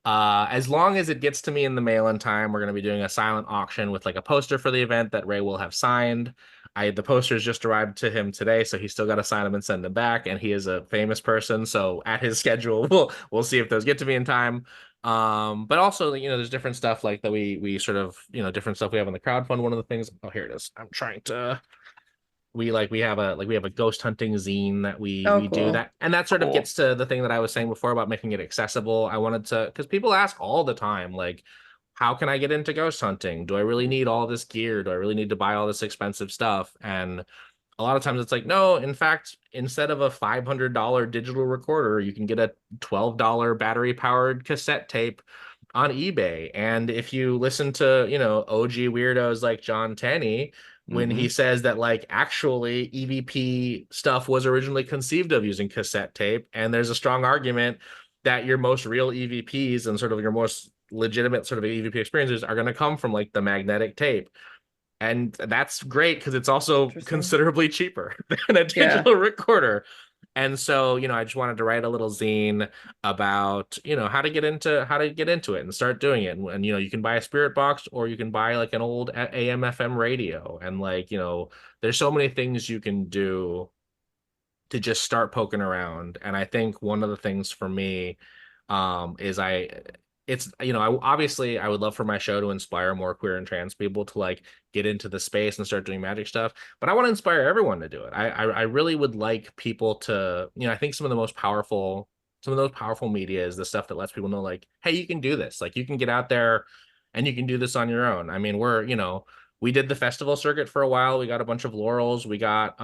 as long as it gets to me in the mail in time, we're gonna be doing a silent auction with like a poster for the event that Ray will have signed. The posters just arrived to him today, so he's still got to sign them and send them back. And he is a famous person, so at his schedule, we'll see if those get to me in time. But also, you know, there's different stuff like that we sort of, you know, different stuff we have on the crowdfund. One of the things, oh, here it is. I'm trying to we have a ghost hunting zine that we Oh, do cool. that, and that sort of Cool. gets to the thing that I was saying before about making it accessible. I wanted to, because people ask all the time, like, how can I get into ghost hunting? Do I really need all this gear? Do I really need to buy all this expensive stuff? And a lot of times it's like, no, in fact, instead of a $500 digital recorder, you can get a $12 battery powered cassette tape on eBay. And if you listen to, you know, OG weirdos like John Tenney, when he says that like actually EVP stuff was originally conceived of using cassette tape, and there's a strong argument that your most real EVPs and sort of your most legitimate sort of EVP experiences are going to come from like the magnetic tape. And that's great because it's also considerably cheaper than a digital recorder. And so, you know, I just wanted to write a little zine about, you know, how to get into it and start doing it. And you know, you can buy a spirit box, or you can buy like an old AM FM radio. And like, you know, there's so many things you can do to just start poking around. And I think one of the things for me is it's, you know, I would love for my show to inspire more queer and trans people to like get into the space and start doing magic stuff, but I want to inspire everyone to do it. I really would like people to, you know, I think some of those powerful media is the stuff that lets people know like, hey, you can do this. Like you can get out there and you can do this on your own. I mean, you know, we did the festival circuit for a while. We got a bunch of laurels. We got,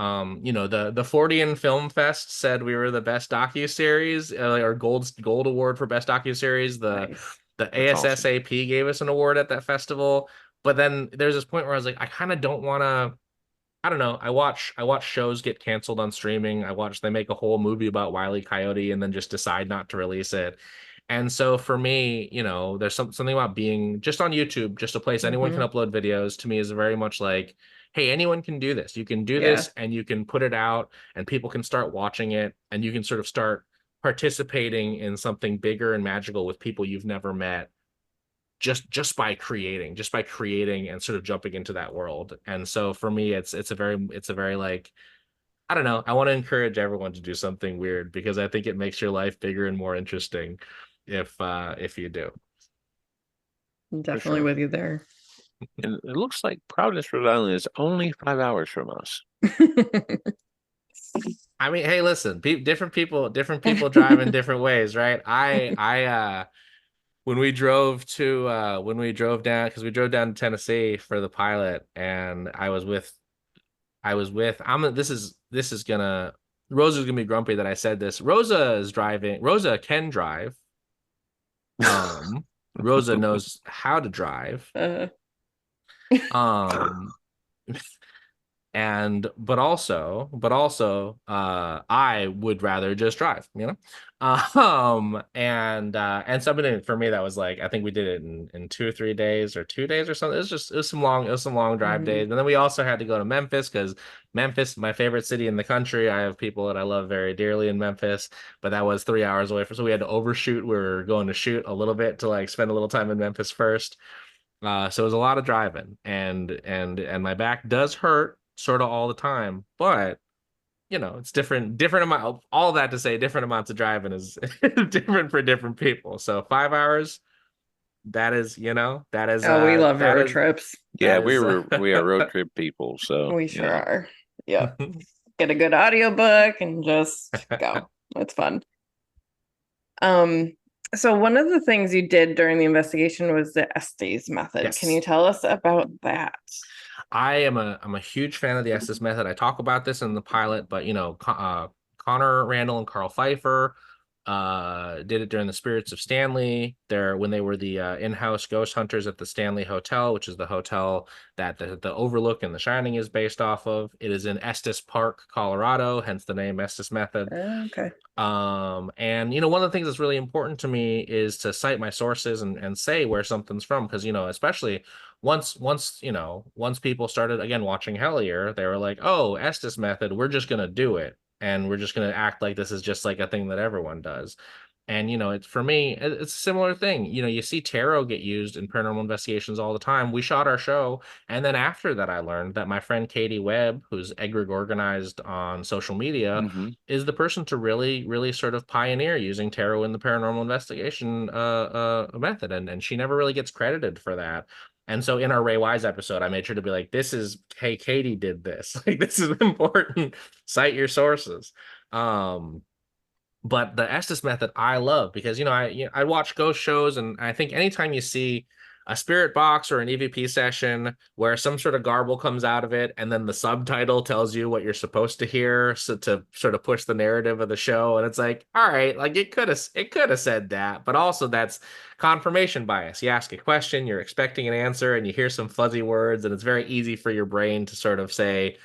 you know, the Fortean Film Fest said we were the best docuseries, or gold award for best docuseries. The ASSAP gave us an award at that festival. But then there's this point where I was like, I kind of don't want to I don't know. I watch shows get canceled on streaming. They make a whole movie about Wile E. Coyote and then just decide not to release it. And so for me, there's something about being just on YouTube, just a place anyone can Mhm. upload videos, to me is very much like, hey, anyone can do this. You can do Yeah. this and you can put it out and people can start watching it and you can sort of start participating in something bigger and magical with people you've never met just by creating and sort of jumping into that world. And so for me, it's a very like, I don't know, I want to encourage everyone to do something weird because I think it makes your life bigger and more interesting if you do. I'm For definitely sure. with you there. And it looks like Providence, Rhode Island is only 5 hours from us. I mean, hey, listen, different people drive in different ways, right? When we drove down, because we drove down to Tennessee for the pilot, and I was with this is gonna Rosa's gonna be grumpy that I said this. Rosa can drive. Rosa knows how to drive. uh, Um and but also I would rather just drive, and something for me that was like, I think we did it in 2 or 3 days or 2 days or something. It was some long drive mhm. days, and then we also had to go to Memphis because Memphis, my favorite city in the country. I have people that I love very dearly in Memphis, but that was 3 hours away from, so we had to overshoot. We were going to shoot a little bit to like spend a little time in Memphis first. So it was a lot of driving, and my back does hurt sort of all the time, but it's different amount. All that to say, different amounts of driving is different for different people. So 5 hours, that is, Oh, we love road trips. Yeah, that is we are road trip people, so We sure are. Yep. Get a good audiobook and just go. It's fun. So one of the things you did during the investigation was the Estes method. Can you Yes. tell us about that? I'm a huge fan of the Estes method. I talk about this in the pilot, but Connor Randall and Karl Pfiefer did it during the Spirits of Stanley. There when they were the in-house ghost hunters at the Stanley Hotel, which is the hotel that the Overlook and The Shining is based off of. It is in Estes Park, Colorado, hence the name Estes method. Okay. And one of the things that's really important to me is to cite my sources and say where something's from, because especially once people started again watching Hellier, they were like, oh, Estes method, we're just gonna do it, and we're just gonna act like this is just like a thing that everyone does. And it's, for me, it's a similar thing. You see tarot get used in paranormal investigations all the time. We shot our show, and then after that I learned that my friend Katie Webb, who's Egregorgonized on social media, mhm. is the person to really, really sort of pioneer using tarot in the paranormal investigation method, and she never really gets credited for that. And so in our Ray Wise episode, I made sure to be like, "This is, hey, Katie did this. Like, this is important. Cite your sources." Um, but the Estes method I love because I watch ghost shows, and I think anytime you see a spirit box or an EVP session where some sort of garble comes out of it and then the subtitle tells you what you're supposed to hear, so to sort of push the narrative of the show, and it's like, all right, like it could have said that, but also that's confirmation bias. You ask a question, you're expecting an answer, and you hear some fuzzy words, and it's very easy for your brain to sort of say,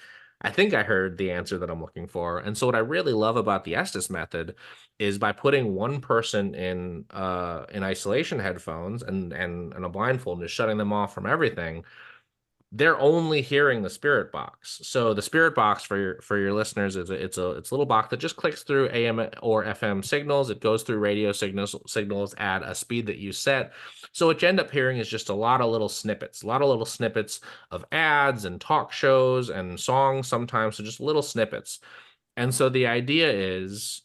I think I heard the answer that I'm looking for. And so what I really love about the Estes method is by putting one person in isolation headphones and a blindfold, and just shutting them off from everything, they're only hearing the spirit box. So the spirit box for your listeners is it's a little box that just clicks through AM or FM signals. It goes through radio signals at a speed that you set. So what you end up hearing is just a lot of little snippets, of ads and talk shows and songs sometimes, so just little snippets. And so the idea is,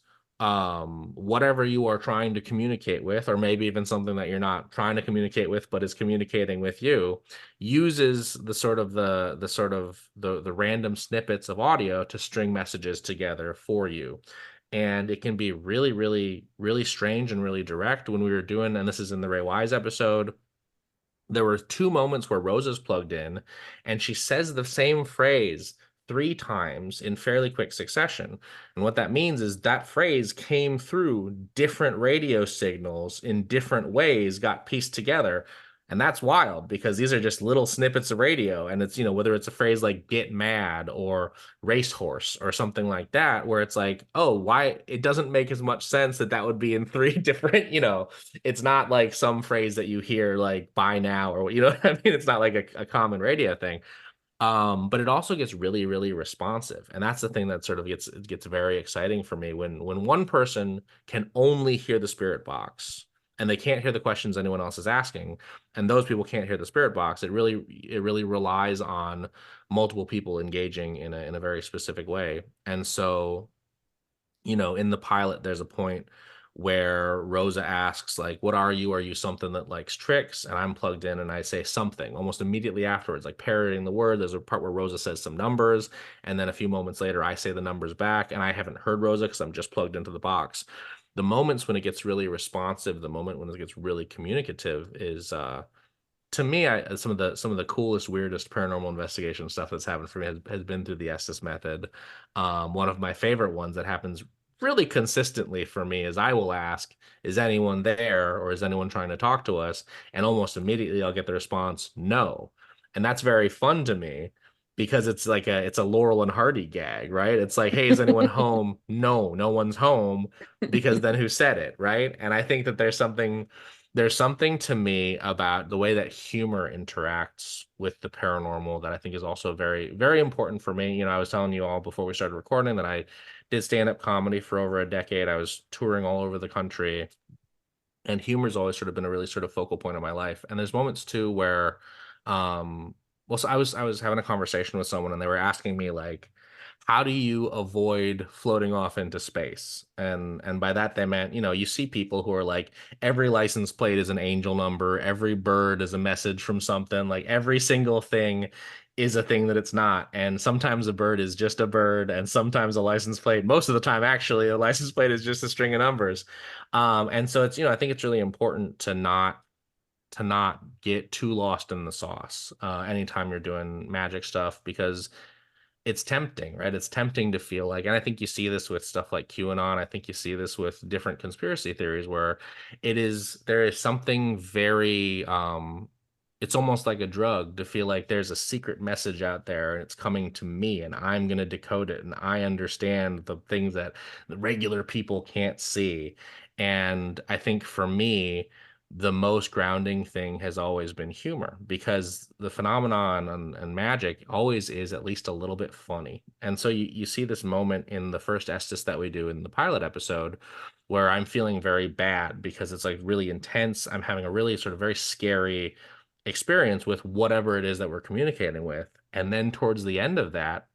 whatever you are trying to communicate with, or maybe even something that you're not trying to communicate with but is communicating with you, uses the random snippets of audio to string messages together for you. And it can be really, really, really strange and really direct. When we were doing, and this is in the Ray Wise episode, there were two moments where Rosa's plugged in and she says the same phrase 3 times in fairly quick succession. And what that means is that phrase came through different radio signals in different ways, got pieced together. And that's wild because these are just little snippets of radio. And it's, whether it's a phrase like get mad or racehorse or something like that, where it's like, oh, why it doesn't make as much sense that would be in three different, it's not like some phrase that you hear like buy now or, what I mean? It's not like a common radio thing. But it also gets really, really responsive. And that's the thing that sort of gets very exciting for me when one person can only hear the spirit box and they can't hear the questions anyone else is asking, and those people can't hear the spirit box. It really relies on multiple people engaging in a very specific way. And so, in the pilot, there's a point where Rosa asks, like, what are you? Are you something that likes tricks? And I'm plugged in and I say something almost immediately afterwards, like parroting the word. There's a part where Rosa says some numbers, and then a few moments later, I say the numbers back, and I haven't heard Rosa because I'm just plugged into the box. The moments when it gets really responsive, the moment when it gets really communicative is to me, some of the coolest, weirdest paranormal investigation stuff that's happened for me has been through the Estes method. One of my favorite ones that happens really consistently for me is I will ask, is anyone there, or is anyone trying to talk to us? And almost immediately I'll get the response, no. And that's very fun to me because it's like it's a Laurel and Hardy gag, right? It's like, hey, is anyone home? No, no one's home, because then who said it, right? And I think that there's something to me about the way that humor interacts with the paranormal that I think is also very, very important for me. I was telling you all before we started recording that I did stand-up comedy for over a decade. I was touring all over the country, and humor's always sort of been a really sort of focal point of my life. And there's moments too where, so I was having a conversation with someone, and they were asking me like, how do you avoid floating off into space? And by that they meant, you see people who are like, every license plate is an angel number, every bird is a message from something, like every single thing is a thing that it's not. And sometimes a bird is just a bird, and sometimes a license plate, most of the time actually, a license plate is just a string of numbers. And so it's, I think it's really important to not get too lost in the sauce anytime you're doing magic stuff, because it's tempting, right? It's tempting to feel like, and I think you see this with stuff like QAnon. I think you see this with different conspiracy theories where there is something very, it's almost like a drug to feel like there's a secret message out there and it's coming to me and I'm going to decode it. And I understand the things that the regular people can't see. And I think for me, the most grounding thing has always been humor, because the phenomenon and magic always is at least a little bit funny. And so you see this moment in the first Estes that we do in the pilot episode where I'm feeling very bad because it's like really intense. I'm having a really sort of very scary experience with whatever it is that we're communicating with. And then towards the end of that,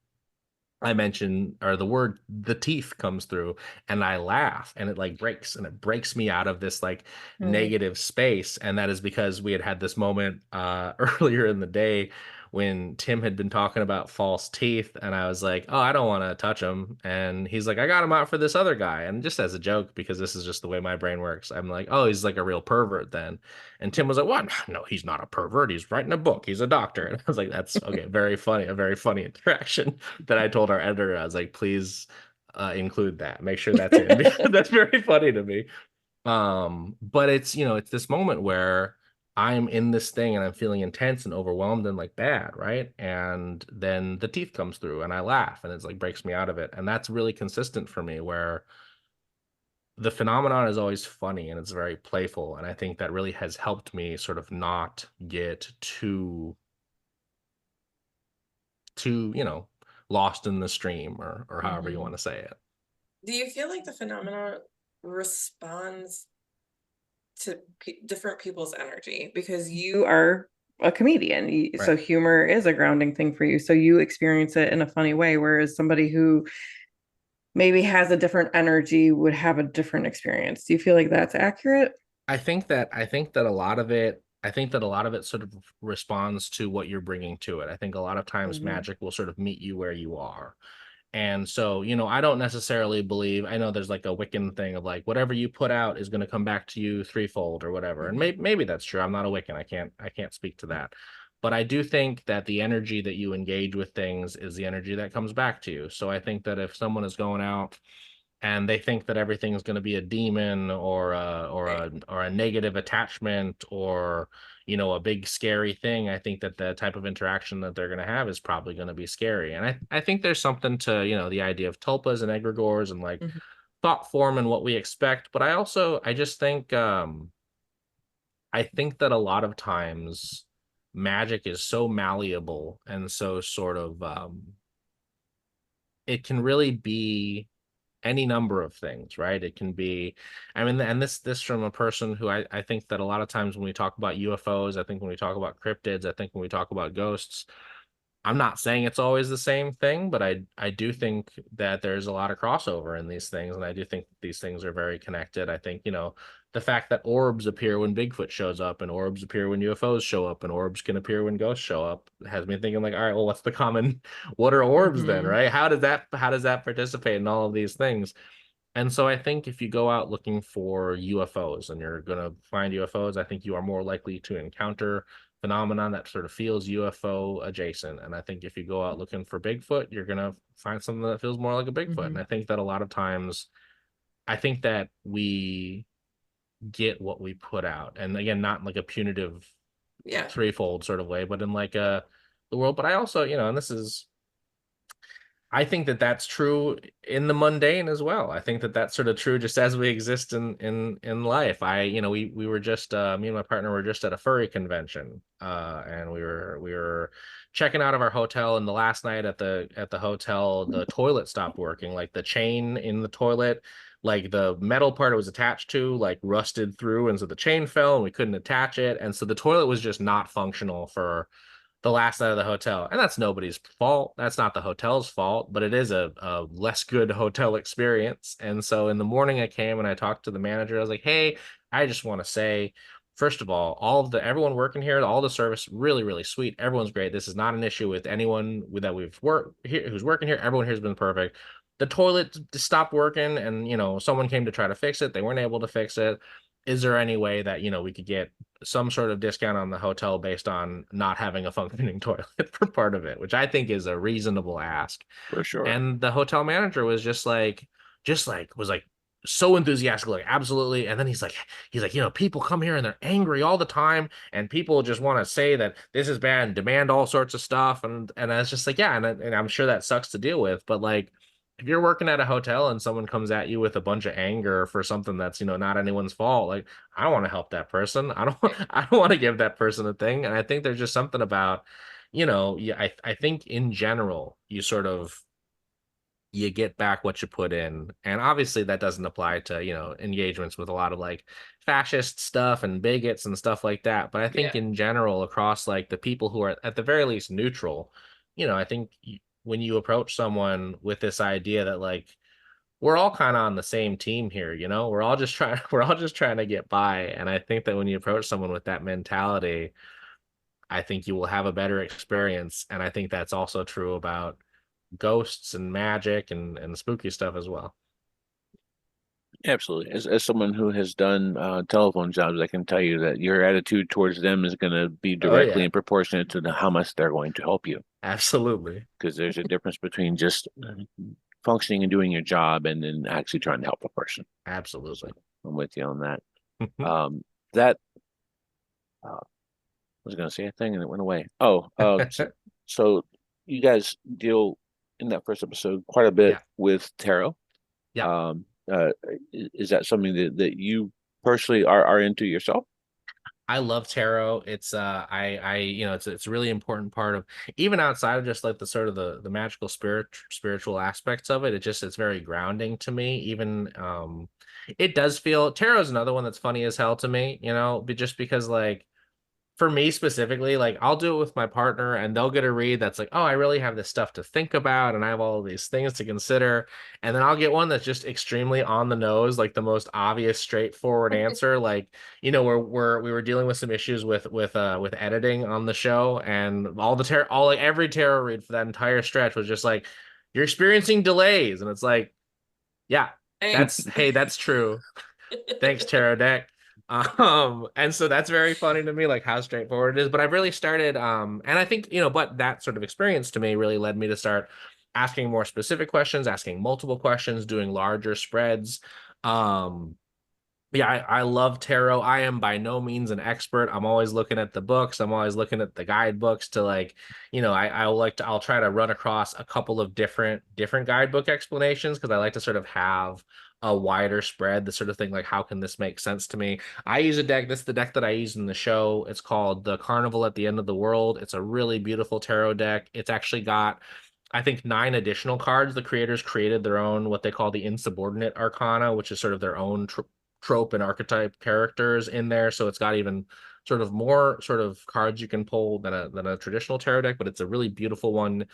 I mentioned, or the word the teeth comes through, and I laugh, and it breaks me out of this like negative space. And that is because we had this moment earlier in the day when Tim had been talking about false teeth, and I was like, oh, I don't want to touch them. And he's like, I got him out for this other guy. And just as a joke, because this is just the way my brain works, I'm like, oh, he's like a real pervert then. And Tim was like, what? No, he's not a pervert. He's writing a book. He's a doctor. And I was like, that's okay. Very funny. A very funny interaction that I told our editor. I was like, please include that. Make sure that's in. Because that's very funny to me. But it's, it's this moment where I'm in this thing and I'm feeling intense and overwhelmed and like bad, right? And then the teeth comes through and I laugh, and it's like breaks me out of it. And that's really consistent for me, where the phenomenon is always funny and it's very playful. And I think that really has helped me sort of not get too, lost in the stream, or however you want to say it. Do you feel like the phenomenon responds to different people's energy? Because you are a comedian, right. So humor is a grounding thing for you. So you experience it in a funny way, whereas somebody who maybe has a different energy would have a different experience. Do you feel like that's accurate? I think that a lot of it sort of responds to what you're bringing to it. I think a lot of times magic will sort of meet you where you are. And so, I don't necessarily believe, I know there's like a Wiccan thing of like, whatever you put out is going to come back to you threefold or whatever. And maybe that's true. I'm not a Wiccan. I can't speak to that. But I do think that the energy that you engage with things is the energy that comes back to you. So I think that if someone is going out and they think that everything is going to be a demon or a negative attachment or a big scary thing. I think that the type of interaction that they're going to have is probably going to be scary. And I think there's something to the idea of tulpas and egregores and like thought form and what we expect. But I just think I think that a lot of times magic is so malleable and so sort of it can really be any number of things, right? It can be, I mean, and this from a person who I think that a lot of times when we talk about UFOs, I think when we talk about cryptids, I think when we talk about ghosts, I'm not saying it's always the same thing, but I do think that there's a lot of crossover in these things, and I do think these things are very connected. I think, the fact that orbs appear when Bigfoot shows up and orbs appear when UFOs show up and orbs can appear when ghosts show up has me thinking like, all right, well, what's the common, what are orbs then, right? How does that participate in all of these things? And so I think if you go out looking for UFOs and you're going to find UFOs, I think you are more likely to encounter phenomenon that sort of feels UFO adjacent. And I think if you go out looking for Bigfoot, you're going to find something that feels more like a Bigfoot. And I think that a lot of times, I think that we get what we put out. And again, not in like a punitive threefold sort of way, but in like the world. But I also, and I think that that's true in the mundane as well. I think that that's sort of true just as we exist in life. We were just me and my partner were just at a furry convention, and we were checking out of our hotel, and the last night at the hotel, the toilet stopped working. Like the chain in the toilet, like the metal part it was attached to, like rusted through, and so the chain fell, and we couldn't attach it, and so the toilet was just not functional for the last night of the hotel. And that's nobody's fault. That's not the hotel's fault, but it is a less good hotel experience. And so in the morning I came and I talked to the manager. I was like, hey, I just want to say, first of all everyone working here, all the service, really, really sweet. Everyone's great. This is not an issue with anyone that we've worked here who's working here. Everyone here has been perfect. The toilet stopped working and, someone came to try to fix it. They weren't able to fix it. Is there any way that, we could get some sort of discount on the hotel based on not having a functioning toilet for part of it, which I think is a reasonable ask. For sure. And the hotel manager was just like so enthusiastic, like absolutely. And then he's like, people come here and they're angry all the time, and people just want to say that this is bad and demand all sorts of stuff. And I was just like, yeah, and I'm sure that sucks to deal with, but like, if you're working at a hotel and someone comes at you with a bunch of anger for something that's, not anyone's fault, like, I don't want to help that person. I don't want to give that person a thing. And I think there's just something about, I think in general, you get back what you put in. And obviously that doesn't apply to, engagements with a lot of like fascist stuff and bigots and stuff like that. But I think in general, across like the people who are at the very least neutral, I think when you approach someone with this idea that like we're all kind of on the same team here, we're all just trying to get by. And I think that when you approach someone with that mentality, I think you will have a better experience. And I think that's also true about ghosts and magic and spooky stuff as well. Absolutely. As someone who has done telephone jobs, I can tell you that your attitude towards them is going to be directly in proportionate to how much they're going to help you. Absolutely. Because there's a difference between just functioning and doing your job and then actually trying to help a person. Absolutely. So I'm with you on that. I was going to say a thing and it went away. So you guys deal in that first episode quite a bit with tarot. Yeah. Is that something that you personally are into yourself? I love tarot. It's it's a really important part of, even outside of just like the sort of the magical spiritual aspects of it. It's very grounding to me. Even it does feel, tarot is another one that's funny as hell to me, but just because like for me specifically, like I'll do it with my partner and they'll get a read that's like, oh, I really have this stuff to think about and I have all of these things to consider. And then I'll get one that's just extremely on the nose, like the most obvious, straightforward answer. Like, where we were dealing with some issues with editing on the show, and every tarot read for that entire stretch was just like, you're experiencing delays. And it's like, yeah, that's true. Thanks, tarot deck. And so that's very funny to me, like how straightforward it is. But I've really started and I think but that sort of experience to me really led me to start asking more specific questions, asking multiple questions, doing larger spreads. Yeah, I love tarot. I am by no means an expert. I'm always looking at the books. I'm always looking at the guidebooks to like, I'll try to run across a couple of different guidebook explanations because I like to sort of have a wider spread, the sort of thing like how can this make sense to me? I use a deck. This is the deck that I use in the show. It's called The Carnival at the End of the World. It's a really beautiful tarot deck. It's actually got I think 9 additional cards. The creators created their own, what they call the insubordinate arcana, which is sort of their own trope and archetype characters in there. So it's got even sort of more sort of cards you can pull than a traditional tarot deck, but it's a really beautiful one.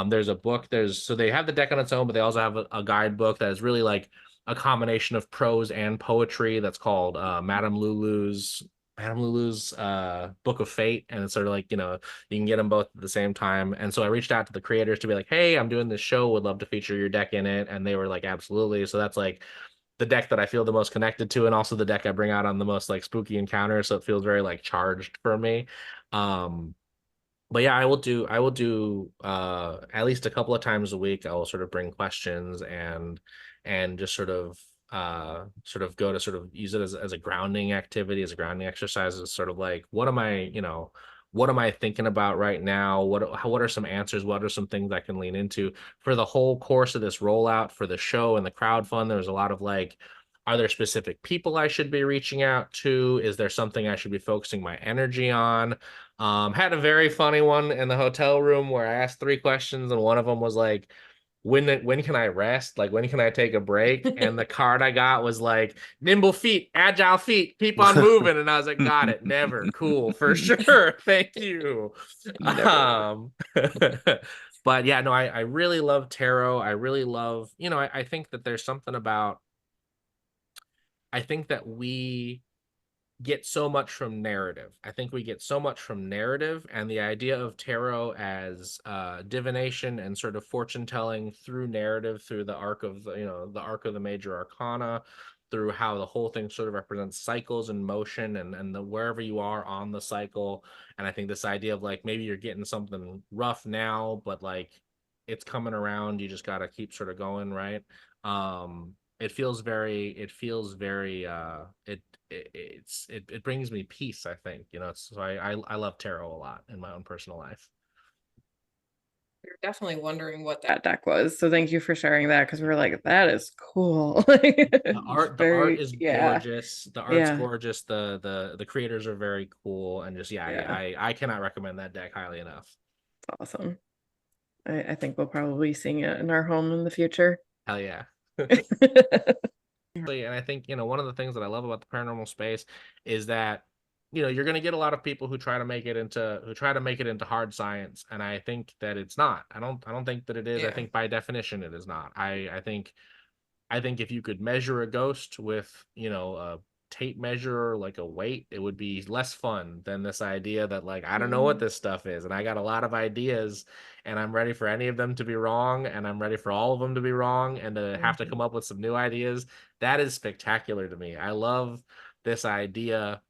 There's a book. So they have the deck on its own, but they also have a guidebook that is really like a combination of prose and poetry that's called Madame Lulu's Book of Fate, and it's sort of like, you can get them both at the same time. And so I reached out to the creators to be like, hey, I'm doing this show, would love to feature your deck in it, and they were like, absolutely. So that's like the deck that I feel the most connected to, and also the deck I bring out on the most like spooky encounters, so it feels very like charged for me. But yeah, I will do at least a couple of times a week. I will sort of bring questions and just sort of go to sort of use it as a grounding activity, as a grounding exercise. It's sort of like, what am I thinking about right now? What are some answers? What are some things I can lean into? For the whole course of this rollout for the show and the crowdfund, there was a lot of like, are there specific people I should be reaching out to? Is there something I should be focusing my energy on? Had a very funny one in the hotel room where I asked 3 questions, and one of them was like, when can I rest? Like, when can I take a break? And the card I got was like, nimble feet, agile feet, keep on moving. And I was like, got it. Never. Cool. For sure. Thank you. Never. But yeah, no, I really love tarot. I really love, I think that there's something about, I think that we get so much from narrative. I think we get so much from narrative, and the idea of tarot as divination and sort of fortune telling through narrative, through the arc of the arc of the major arcana, through how the whole thing sort of represents cycles and motion and the wherever you are on the cycle. And I think this idea of like, maybe you're getting something rough now, but like it's coming around, you just got to keep sort of going, right? It feels very it brings me peace, I think. So I love tarot a lot in my own personal life. You're definitely wondering what that deck was, so thank you for sharing that, because we were like, that is cool. The art is gorgeous. The art's gorgeous. The creators are very cool, and just I cannot recommend that deck highly enough. It's awesome. I think we'll probably be seeing it in our home in the future. Hell yeah. And I think, one of the things that I love about the paranormal space is that, you're going to get a lot of people who try to make it into hard science. And I think that it's not. I don't think that it is. I think by definition it is not. I think if you could measure a ghost with, a tape measure, like a weight, it would be less fun than this idea that like, I don't know what this stuff is, and I got a lot of ideas, and I'm ready for any of them to be wrong, and I'm ready for all of them to be wrong, and to have to come up with some new ideas. That is spectacular to me. I love this idea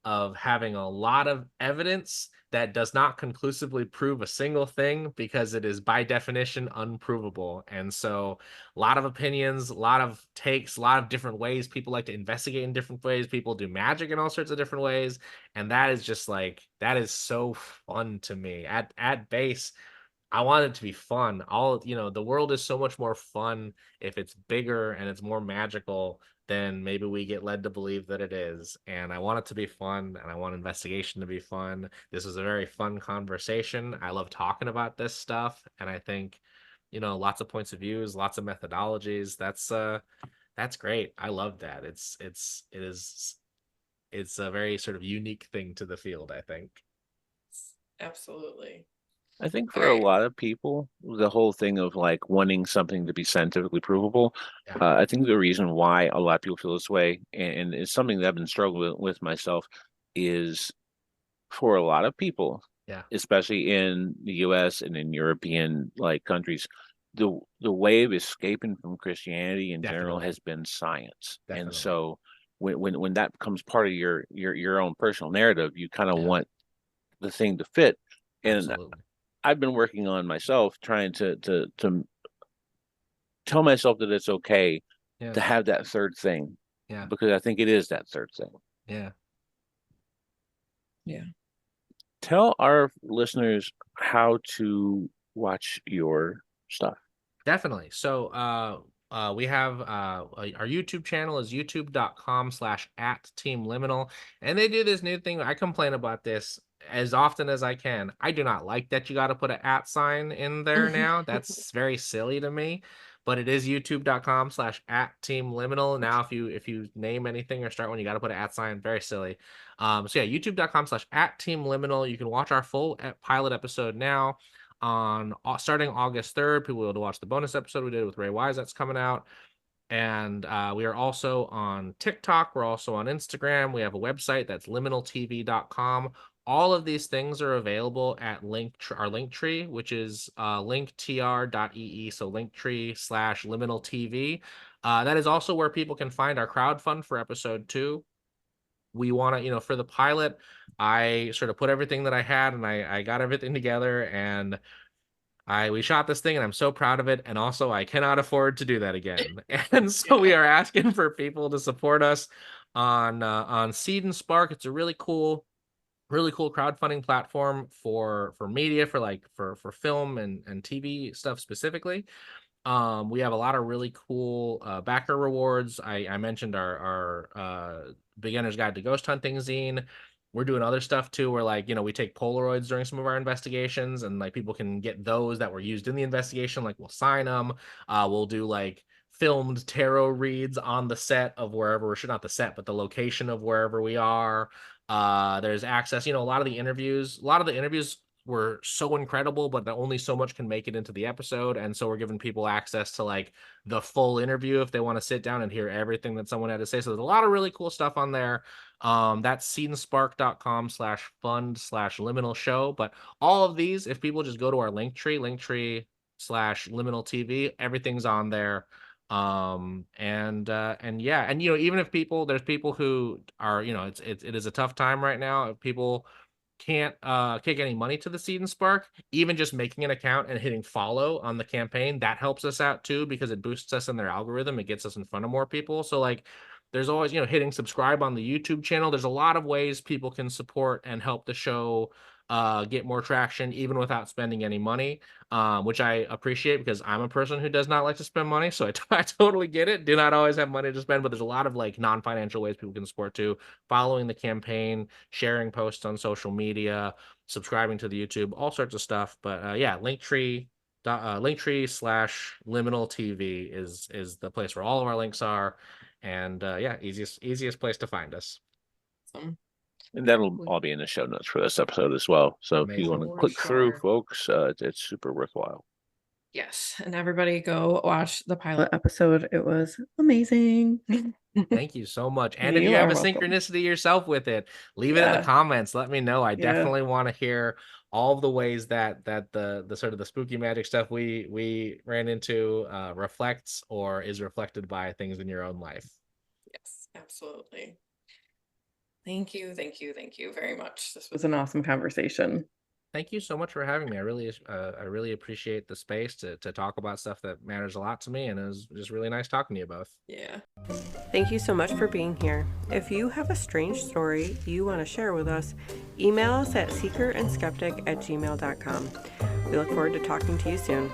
of having a lot of evidence that does not conclusively prove a single thing, because it is by definition unprovable. And so a lot of opinions, a lot of takes, a lot of different ways. People like to investigate in different ways. People do magic in all sorts of different ways. And that is just like, that is so fun to me. At base, I want it to be fun. The world is so much more fun if it's bigger and it's more magical than maybe we get led to believe that it is. And I want it to be fun, and I want investigation to be fun. This is a very fun conversation. I love talking about this stuff. And I think, lots of points of views, lots of methodologies. That's great. I love that. It's a very sort of unique thing to the field, I think. Absolutely. I think for a lot of people, the whole thing of like wanting something to be scientifically provable, I think the reason why a lot of people feel this way, and it's something that I've been struggling with myself, is for a lot of people, especially in the US and in European like countries, the way of escaping from Christianity in general has been science. And so when that becomes part of your own personal narrative, you kind of want the thing to fit. And I've been working on myself, trying to tell myself that it's okay Yeah. to have that third thing. Yeah. Because I think it is that third thing. Yeah. Yeah. Tell our listeners how to watch your stuff. Definitely. So we have our YouTube channel is youtube.com/@teamliminal, and they do this new thing. I complain about this as often as I can. I do not like that you got to put an @ sign in there now. That's very silly to me. But it is youtube.com/@teamliminal. Now, if you name anything or start one, you got to put an @ sign. Very silly. So yeah, youtube.com/@teamliminal. You can watch our full pilot episode now. On starting August 3rd, people will be able to watch the bonus episode we did with Ray Wise that's coming out. And we are also on TikTok. We're also on Instagram. We have a website that's liminaltv.com. All of these things are available at our link tree, which is linktr.ee. So linktree/liminaltv. That is also where people can find our crowdfund for episode 2. We want to, for the pilot, I sort of put everything that I had, and I got everything together, and we shot this thing, and I'm so proud of it. And also, I cannot afford to do that again. And so we are asking for people to support us on Seed and Spark. It's a really cool crowdfunding platform for media, for film and TV stuff specifically. We have a lot of really cool backer rewards. I mentioned our beginner's guide to ghost hunting zine. We're doing other stuff too, where we take Polaroids during some of our investigations, and people can get those that were used in the investigation. We'll sign them. We'll do filmed tarot reads on the set of wherever not the set, but the location of wherever we are. There's access, a lot of the interviews were so incredible, but only so much can make it into the episode. And so we're giving people access to the full interview if they want to sit down and hear everything that someone had to say. So there's a lot of really cool stuff on there. That's seedandspark.com/fund/liminal show. But all of these, if people just go to our linktree/liminal TV, everything's on there. And yeah, and even if there's people who are, it is a tough time right now. If people can't kick any money to the Seed and Spark, even just making an account and hitting follow on the campaign, that helps us out too, because it boosts us in their algorithm. It gets us in front of more people. So there's always, hitting subscribe on the YouTube channel. There's a lot of ways people can support and help the show get more traction, even without spending any money, which I appreciate, because I'm a person who does not like to spend money. So I totally get it. Do not always have money to spend, but there's a lot of non-financial ways people can support too. Following the campaign, sharing posts on social media, subscribing to the YouTube, all sorts of stuff. But yeah, linktree/liminal TV is the place where all of our links are. And yeah, easiest place to find us. Awesome. And that'll all be in the show notes for this episode as well. So if you want to click through, folks, it's super worthwhile. Yes. And everybody go watch the pilot episode. It was amazing. Thank you so much. And if you have a synchronicity yourself with it, leave it in the comments. Let me know. I definitely want to hear all of the ways that the sort of the spooky magic stuff we ran into reflects or is reflected by things in your own life. Yes, absolutely. Thank you very much. This was an awesome conversation. Thank you so much for having me. I really appreciate the space to talk about stuff that matters a lot to me, and it was just really nice talking to you both. Yeah. Thank you so much for being here. If you have a strange story you want to share with us, email us at seekerandskeptic@gmail.com. We look forward to talking to you soon.